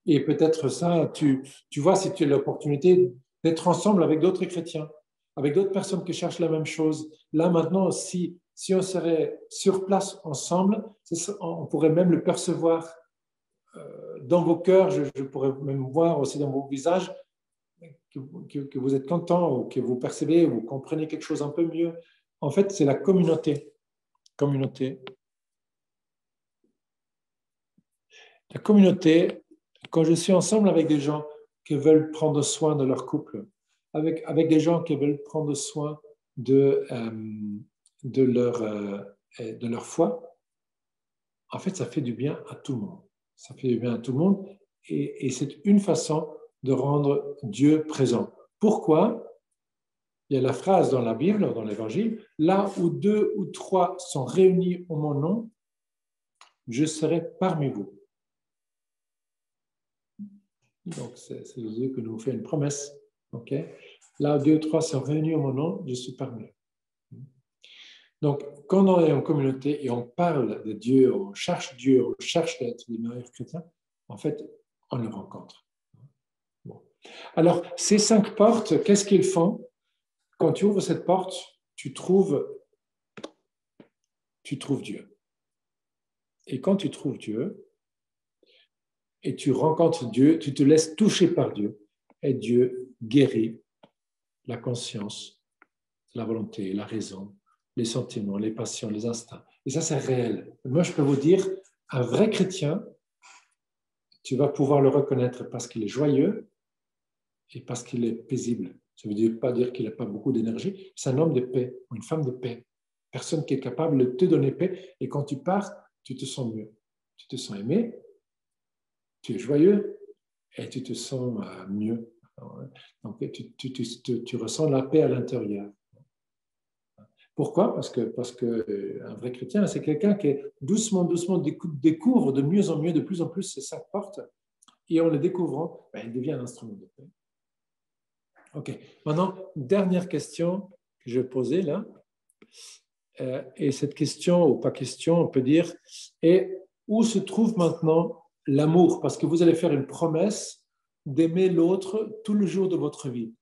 et peut-être ça, tu vois si tu as l'opportunité d'être ensemble avec d'autres chrétiens, avec d'autres personnes qui cherchent la même chose. Là, maintenant, si on serait sur place ensemble, on pourrait même le percevoir dans vos cœurs. Je pourrais même voir aussi dans vos visages que vous êtes content ou que vous percevez, vous comprenez quelque chose un peu mieux. En fait, c'est la communauté. La communauté, quand je suis ensemble avec des gens qui veulent prendre soin de leur couple, avec des gens qui veulent prendre soin de leur foi, en fait, ça fait du bien à tout le monde. Ça fait du bien à tout le monde et c'est une façon de rendre Dieu présent. Pourquoi? Il y a la phrase dans la Bible, dans l'Évangile, là où 2 ou 3 sont réunis en mon nom, je serai parmi vous. Donc, c'est Dieu qui nous fait une promesse. Okay? Là où 2 ou 3 sont réunis en mon nom, je suis parmi eux. Donc, quand on est en communauté et on parle de Dieu, on cherche d'être des meilleurs chrétiens, en fait, on le rencontre. Bon. Alors, ces 5 portes, qu'est-ce qu'ils font? Quand tu ouvres cette porte, tu trouves Dieu. Et quand tu trouves Dieu, et tu rencontres Dieu, tu te laisses toucher par Dieu, et Dieu guérit la conscience, la volonté, la raison, les sentiments, les passions, les instincts. Et ça, c'est réel. Moi, je peux vous dire, un vrai chrétien, tu vas pouvoir le reconnaître parce qu'il est joyeux et parce qu'il est paisible. Ça ne veut pas dire qu'il n'a pas beaucoup d'énergie. C'est un homme de paix ou une femme de paix. personne qui est capable de te donner paix. Et quand tu pars, tu te sens mieux. Tu te sens aimé, tu es joyeux et tu te sens mieux. Donc, tu ressens la paix à l'intérieur. Pourquoi? Parce que un vrai chrétien, c'est quelqu'un qui doucement découvre de mieux en mieux, de plus en plus ces 5 portes. Et en les découvrant, il devient un instrument de paix. OK. Maintenant, dernière question que je vais poser là. Et cette question, ou pas question, on peut dire, est où se trouve maintenant l'amour? Parce que vous allez faire une promesse d'aimer l'autre tout le jour de votre vie.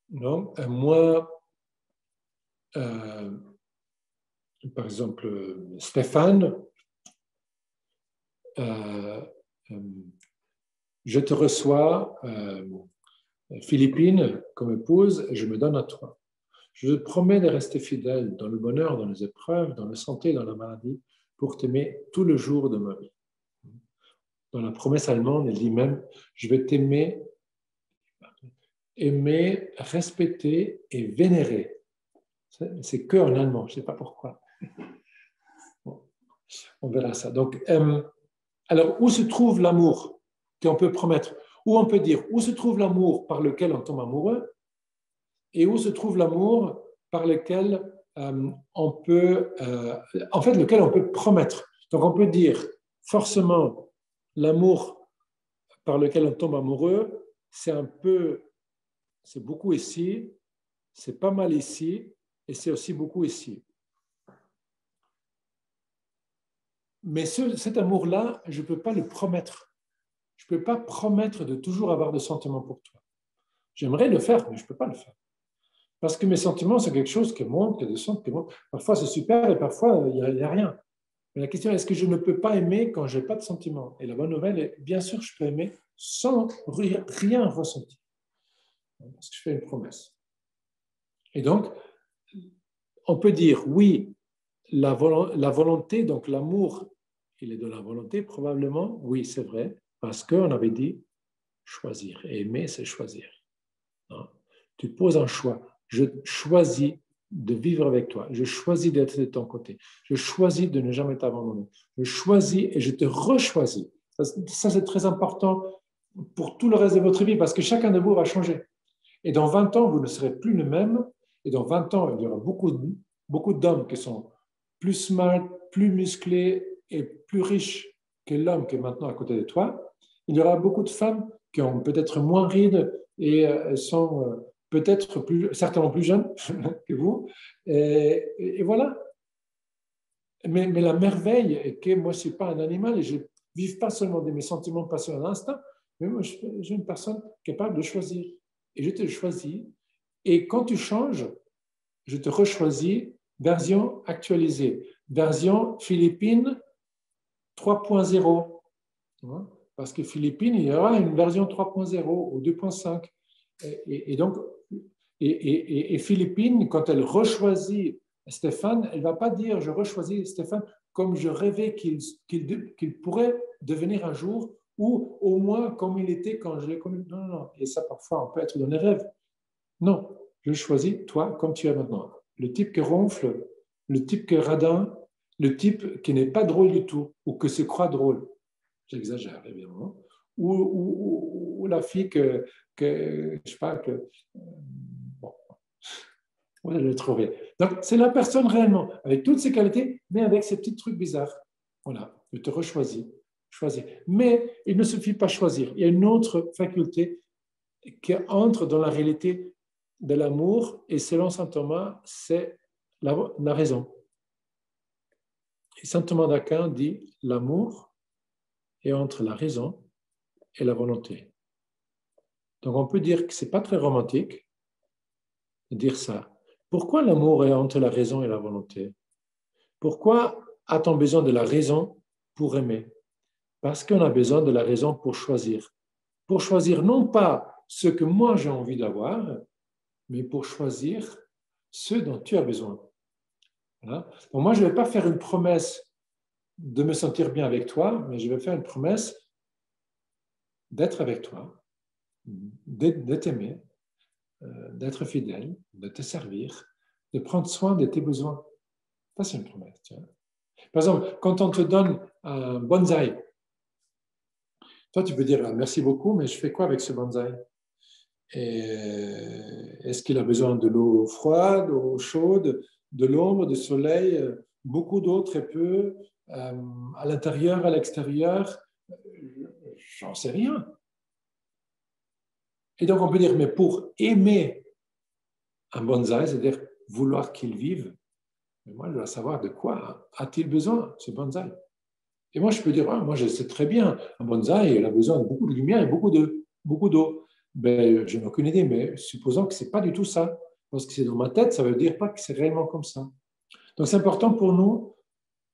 Non? Moi, par exemple, Stéphane, je te reçois, Philippine, comme épouse, et je me donne à toi. Je te promets de rester fidèle dans le bonheur, dans les épreuves, dans la santé, dans la maladie, pour t'aimer tout le jour de ma vie. Dans la promesse allemande, elle dit même, je vais t'aimer, aimer, respecter et vénérer. C'est que en allemand, je ne sais pas pourquoi. Bon, on verra ça. Donc, alors, où se trouve l'amour qu'on peut promettre? Où on peut dire, où se trouve l'amour par lequel on tombe amoureux? Et où se trouve l'amour par lequel on peut, en fait, lequel on peut promettre. Donc, on peut dire forcément l'amour par lequel on tombe amoureux, c'est beaucoup ici, c'est pas mal ici, et c'est aussi beaucoup ici. Mais cet amour-là, je ne peux pas le promettre. Je ne peux pas promettre de toujours avoir de sentiments pour toi. J'aimerais le faire, mais je ne peux pas le faire. Parce que mes sentiments, c'est quelque chose qui monte, qui descend, qui monte. Parfois, c'est super et parfois, il n'y a rien. Mais la question est, est-ce que je ne peux pas aimer quand je n'ai pas de sentiments? Et la bonne nouvelle est, bien sûr, je peux aimer sans rien ressentir. Parce que je fais une promesse. Et donc, on peut dire, oui, la volonté, donc l'amour, il est de la volonté, probablement, oui, c'est vrai, parce qu'on avait dit choisir. Et aimer, c'est choisir. Hein? Tu poses un choix. Je choisis de vivre avec toi. Je choisis d'être de ton côté. Je choisis de ne jamais t'abandonner. Je choisis et je te rechoisis. Ça, c'est très important pour tout le reste de votre vie parce que chacun de vous va changer. Et dans 20 ans, vous ne serez plus le même. Et dans 20 ans, il y aura beaucoup d'hommes qui sont plus smart, plus musclés et plus riches que l'homme qui est maintenant à côté de toi. Il y aura beaucoup de femmes qui ont peut-être moins rides et sont peut-être certainement plus jeunes que vous. Et voilà. Mais la merveille est que moi, je ne suis pas un animal et je ne vis pas seulement de mes sentiments passés à l'instant, mais moi, je suis une personne capable de choisir. Et je te choisis. Et quand tu changes, je te rechoisis, version actualisée, version Philippine 3.0. Parce que Philippine, il y aura une version 3.0 ou 2.5. Et donc, Philippine, quand elle rechoisit Stéphane, elle ne va pas dire je rechoisis Stéphane comme je rêvais qu'il pourrait devenir un jour, ou au moins comme il était quand je l'ai connu. Non, non, non. Et ça, parfois, on peut être dans les rêves. Non, je choisis toi comme tu es maintenant. Le type qui ronfle, le type qui est radin, le type qui n'est pas drôle du tout, ou que se croit drôle. J'exagère, évidemment. Ou la fille que je sais pas, bon, vous allez le trouver. Donc, c'est la personne réellement, avec toutes ses qualités, mais avec ces petits trucs bizarres. Voilà, je te rechoisis. Choisis. Mais il ne suffit pas de choisir. Il y a une autre faculté qui entre dans la réalité de l'amour, et selon saint Thomas, c'est la raison. Et saint Thomas d'Aquin dit l'amour est entre la raison et la volonté. Donc on peut dire que ce n'est pas très romantique de dire ça. Pourquoi l'amour est entre la raison et la volonté? Pourquoi a-t-on besoin de la raison pour aimer? Parce qu'on a besoin de la raison pour choisir. Pour choisir non pas ce que moi j'ai envie d'avoir, mais pour choisir ce dont tu as besoin. Voilà. Donc moi, je ne vais pas faire une promesse de me sentir bien avec toi, mais je vais faire une promesse d'être avec toi, de t'aimer, d'être fidèle, de te servir, de prendre soin de tes besoins. Ça, c'est une promesse. Tu vois. Par exemple, quand on te donne un bonsaï, toi, tu peux dire merci beaucoup, mais je fais quoi avec ce bonsaï? Est-ce qu'il a besoin de l'eau froide, d'eau chaude, de l'ombre, du soleil, beaucoup d'eau, très peu, à l'intérieur, à l'extérieur? J'en sais rien. Et donc, on peut dire, mais pour aimer un bonsaï, c'est-à-dire vouloir qu'il vive, mais moi, je dois savoir de quoi a-t-il besoin, ce bonsaï. Et moi, je peux dire, moi, je sais très bien, un bonsaï, il a besoin de beaucoup de lumière et beaucoup d'eau. Ben, je n'ai aucune idée, mais supposons que ce n'est pas du tout ça. Parce que c'est dans ma tête, ça ne veut dire pas que c'est réellement comme ça. Donc, c'est important pour nous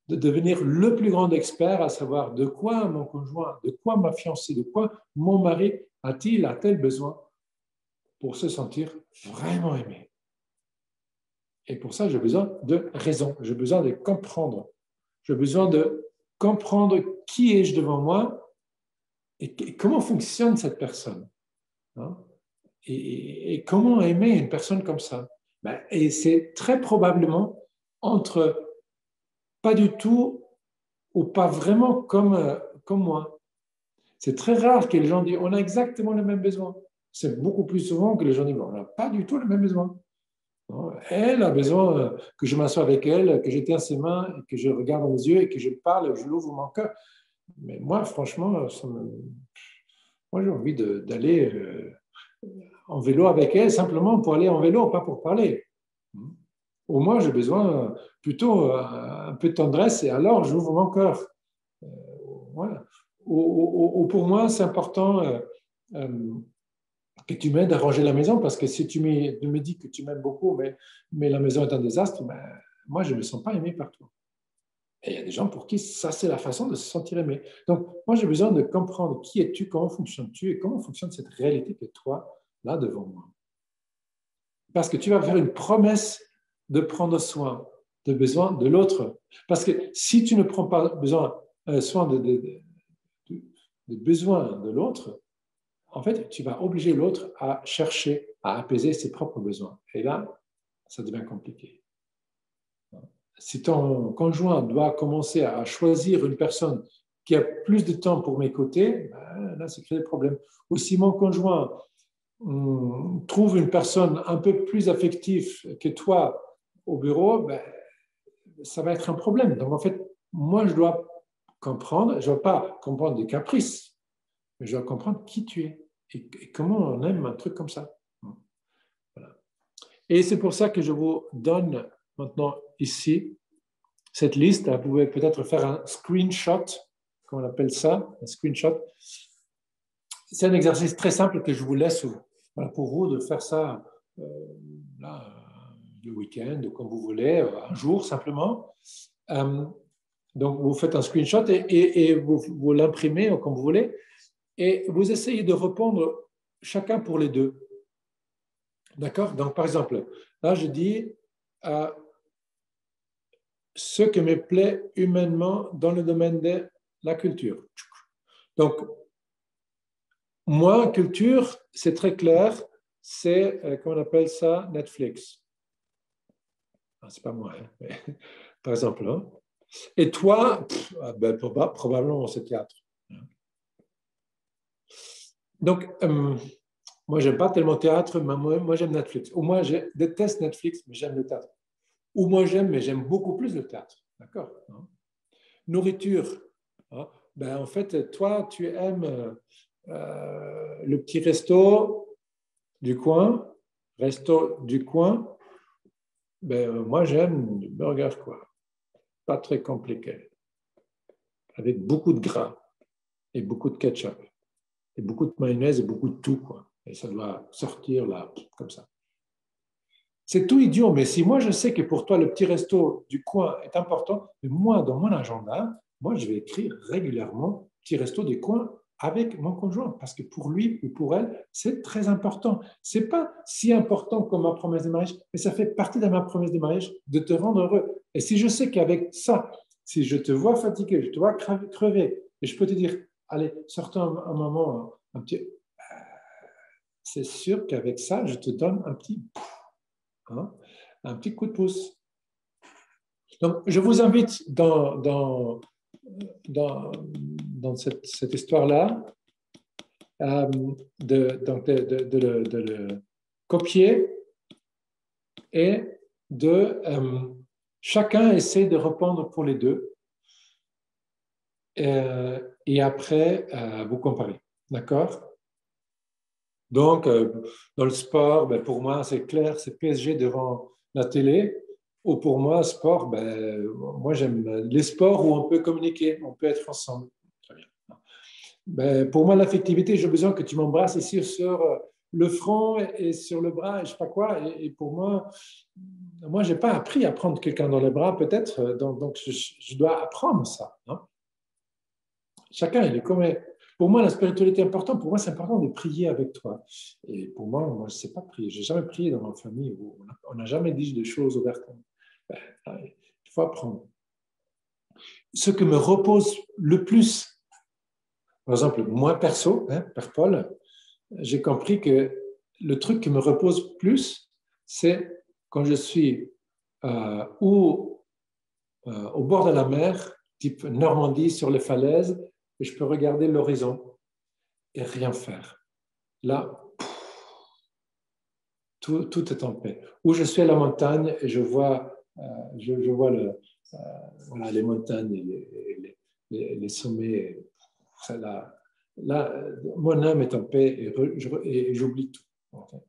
de devenir le plus grand expert, à savoir de quoi mon conjoint, de quoi ma fiancée, de quoi mon mari a-t-il besoin pour se sentir vraiment aimé. Et pour ça, j'ai besoin de raison, j'ai besoin de comprendre. J'ai besoin de comprendre qui ai-je devant moi et comment fonctionne cette personne. Hein? Et comment aimer une personne comme ça. Et c'est très probablement entre pas du tout ou pas vraiment comme moi. C'est très rare que les gens disent on a exactement le même besoin. C'est beaucoup plus souvent que les gens disent on n'a pas du tout le même besoin. Elle a besoin que je m'assoie avec elle, que je tienne ses mains, que je regarde dans mes yeux et que je parle, je l'ouvre mon cœur. Mais moi, franchement, moi j'ai envie d'aller en vélo avec elle, simplement pour aller en vélo, pas pour parler. Au moins, j'ai besoin plutôt un peu de tendresse et alors j'ouvre mon cœur. Voilà. Ou pour moi, c'est important que tu m'aides à ranger la maison parce que si tu me dis que tu m'aimes beaucoup, mais la maison est un désastre, moi, je ne me sens pas aimé par toi. Et il y a des gens pour qui ça, c'est la façon de se sentir aimé. Donc, moi, j'ai besoin de comprendre qui es-tu, comment fonctionnes-tu et comment fonctionne cette réalité que toi, là, devant moi. Parce que tu vas faire une promesse de prendre soin de besoins de l'autre. Parce que si tu ne prends pas soin de besoins de l'autre, en fait, tu vas obliger l'autre à chercher à apaiser ses propres besoins. Et là, ça devient compliqué. Si ton conjoint doit commencer à choisir une personne qui a plus de temps pour mes côtés, là, ça crée des problèmes. Ou si mon conjoint trouve une personne un peu plus affective que toi au bureau, ça va être un problème. Donc, en fait, moi, je dois comprendre, je ne dois pas comprendre des caprices, mais je dois comprendre qui tu es et comment on aime un truc comme ça. Voilà. Et c'est pour ça que je vous donne maintenant ici cette liste. Vous pouvez peut-être faire un screenshot, comme on appelle ça, un screenshot. C'est un exercice très simple que je vous laisse pour vous de faire ça là, le week-end ou comme vous voulez, un jour simplement. Donc, vous faites un screenshot et vous l'imprimez comme vous voulez et vous essayez de répondre chacun pour les deux. D'accord? Donc, par exemple, là, je dis ce qui me plaît humainement dans le domaine de la culture. Donc, moi, culture, c'est très clair, c'est, comment on appelle ça, Netflix. C'est pas moi, hein, mais, par exemple. Hein. Et toi, probablement c'est théâtre. Donc, moi, j'aime pas tellement théâtre, mais moi j'aime Netflix. Ou moi, je déteste Netflix, mais j'aime le théâtre. Ou moi, mais j'aime beaucoup plus le théâtre. D'accord? Hein? Nourriture. Hein? En fait, toi, tu aimes le petit resto du coin. Moi, j'aime le burger, quoi. Pas très compliqué. Avec beaucoup de gras et beaucoup de ketchup. Et beaucoup de mayonnaise et beaucoup de tout, quoi. Et ça doit sortir là, comme ça. C'est tout idiot, mais si moi je sais que pour toi le petit resto du coin est important, mais moi dans mon agenda, moi je vais écrire régulièrement petit resto du coin avec mon conjoint parce que pour lui ou pour elle, c'est très important. C'est pas si important comme ma promesse de mariage, mais ça fait partie de ma promesse de mariage de te rendre heureux. Et si je sais qu'avec ça, si je te vois fatigué, je te vois crever, et je peux te dire, allez, sortons un moment, un petit, c'est sûr qu'avec ça, je te donne un petit. Hein? un petit coup de pouce. Donc, je vous invite dans cette histoire-là de le copier et chacun essaie de répondre pour les deux et après vous comparez. D'accord? Donc, dans le sport, ben, pour moi, c'est clair, c'est PSG devant la télé. Ou pour moi, sport, ben, moi j'aime les sports où on peut communiquer, on peut être ensemble. Très bien. Ben, pour moi, l'affectivité, j'ai besoin que tu m'embrasses ici sur le front et sur le bras, et je sais pas quoi. Et pour moi, j'ai pas appris à prendre quelqu'un dans les bras, peut-être. Donc je dois apprendre ça. Hein. Chacun, il est comme. Pour moi, la spiritualité est importante. Pour moi, c'est important de prier avec toi. Et pour moi, je ne sais pas prier. Je n'ai jamais prié dans ma famille où on n'a jamais dit des choses ouvertement. Ben, il faut apprendre. Ce que me repose le plus, par exemple, moi perso, hein, Père Paul, j'ai compris que le truc qui me repose plus, c'est quand je suis au bord de la mer, type Normandie, sur les falaises, et je peux regarder l'horizon et rien faire. Là, tout est en paix. Ou je suis à la montagne et je vois, voilà, les montagnes et les sommets. Là, mon âme est en paix et j'oublie tout. Okay.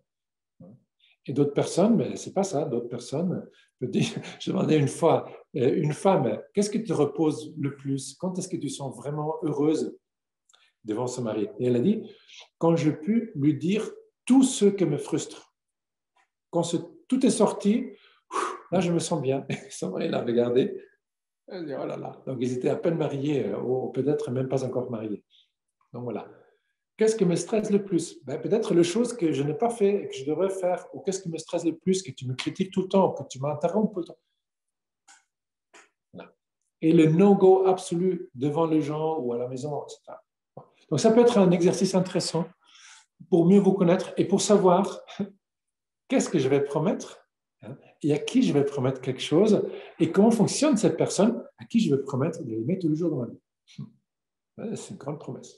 Et d'autres personnes, mais ce n'est pas ça, d'autres personnes, je demandais une fois, une femme, qu'est-ce qui te repose le plus? Quand est-ce que tu sens vraiment heureuse devant son mari? Et elle a dit, quand je peux lui dire tout ce qui me frustre. Quand tout est sorti, là, je me sens bien. Son mari l'a regardé. Elle dit, oh là là. Donc, ils étaient à peine mariés, ou peut-être même pas encore mariés. Donc, voilà. Qu'est-ce qui me stresse le plus? Ben, peut-être les choses que je n'ai pas fait et que je devrais faire. Ou qu'est-ce qui me stresse le plus, que tu me critiques tout le temps, que tu m'interromps tout le temps. Voilà. Et le no-go absolu devant les gens ou à la maison, etc. Donc, ça peut être un exercice intéressant pour mieux vous connaître et pour savoir qu'est-ce que je vais promettre et à qui je vais promettre quelque chose et comment fonctionne cette personne à qui je vais promettre de l'aimer tous les jours dans ma vie. C'est une grande promesse.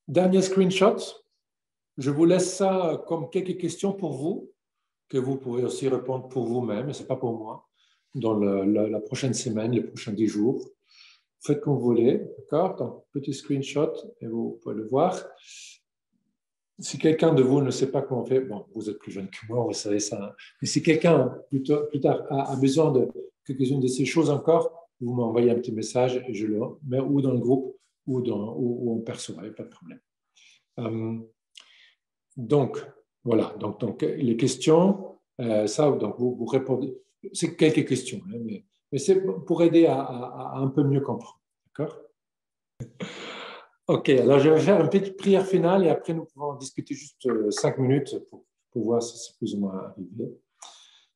Dernier screenshot. Je vous laisse ça comme quelques questions pour vous, que vous pouvez aussi répondre pour vous-même, et ce n'est pas pour moi, dans la prochaine semaine, les prochains 10 jours. Faites comme vous voulez, d'accord? Donc, petit screenshot, et vous pouvez le voir. Si quelqu'un de vous ne sait pas comment on fait, bon, vous êtes plus jeune que moi, vous savez ça. Hein. Mais si quelqu'un, plus tard, a besoin de quelques-unes de ces choses encore, vous m'envoyez un petit message et je le mets ou dans le groupe ou en perso, il n'y a pas de problème. Donc, voilà. Donc, les questions, ça, donc vous répondez. C'est quelques questions, hein, mais c'est pour aider à un peu mieux comprendre. D'accord? Ok, alors je vais faire une petite prière finale et après nous pouvons discuter juste 5 minutes pour voir si c'est plus ou moins arrivé.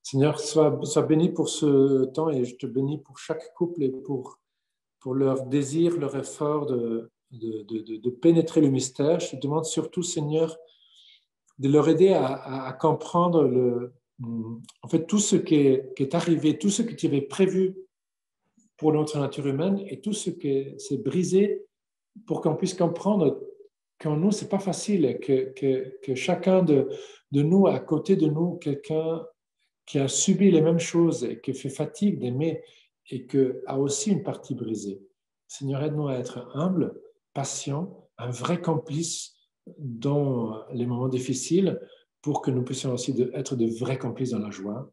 Seigneur, sois béni pour ce temps et je te bénis pour chaque couple et pour leur désir, leur effort de pénétrer le mystère. Je te demande surtout, Seigneur, de leur aider à comprendre en fait, tout ce qui est arrivé, tout ce que tu avais prévu pour notre nature humaine et tout ce qui s'est brisé pour qu'on puisse comprendre qu'en nous, ce n'est pas facile, que chacun de nous, à côté de nous, quelqu'un qui a subi les mêmes choses et qui fait fatigue d'aimer et qui a aussi une partie brisée. Seigneur, aide-nous à être humbles, patients, un vrai complice dans les moments difficiles pour que nous puissions aussi être de vrais complices dans la joie.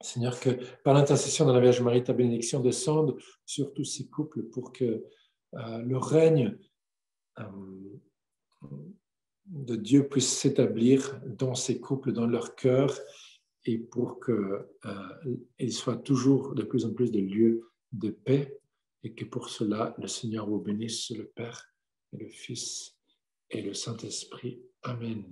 Seigneur, que par l'intercession de la Vierge Marie, ta bénédiction descende sur tous ces couples pour que le règne de Dieu puisse s'établir dans ces couples, dans leur cœur, et pour qu'ils soient toujours de plus en plus des lieux de paix, et que pour cela, le Seigneur vous bénisse, le Père et le Fils et le Saint-Esprit. Amen.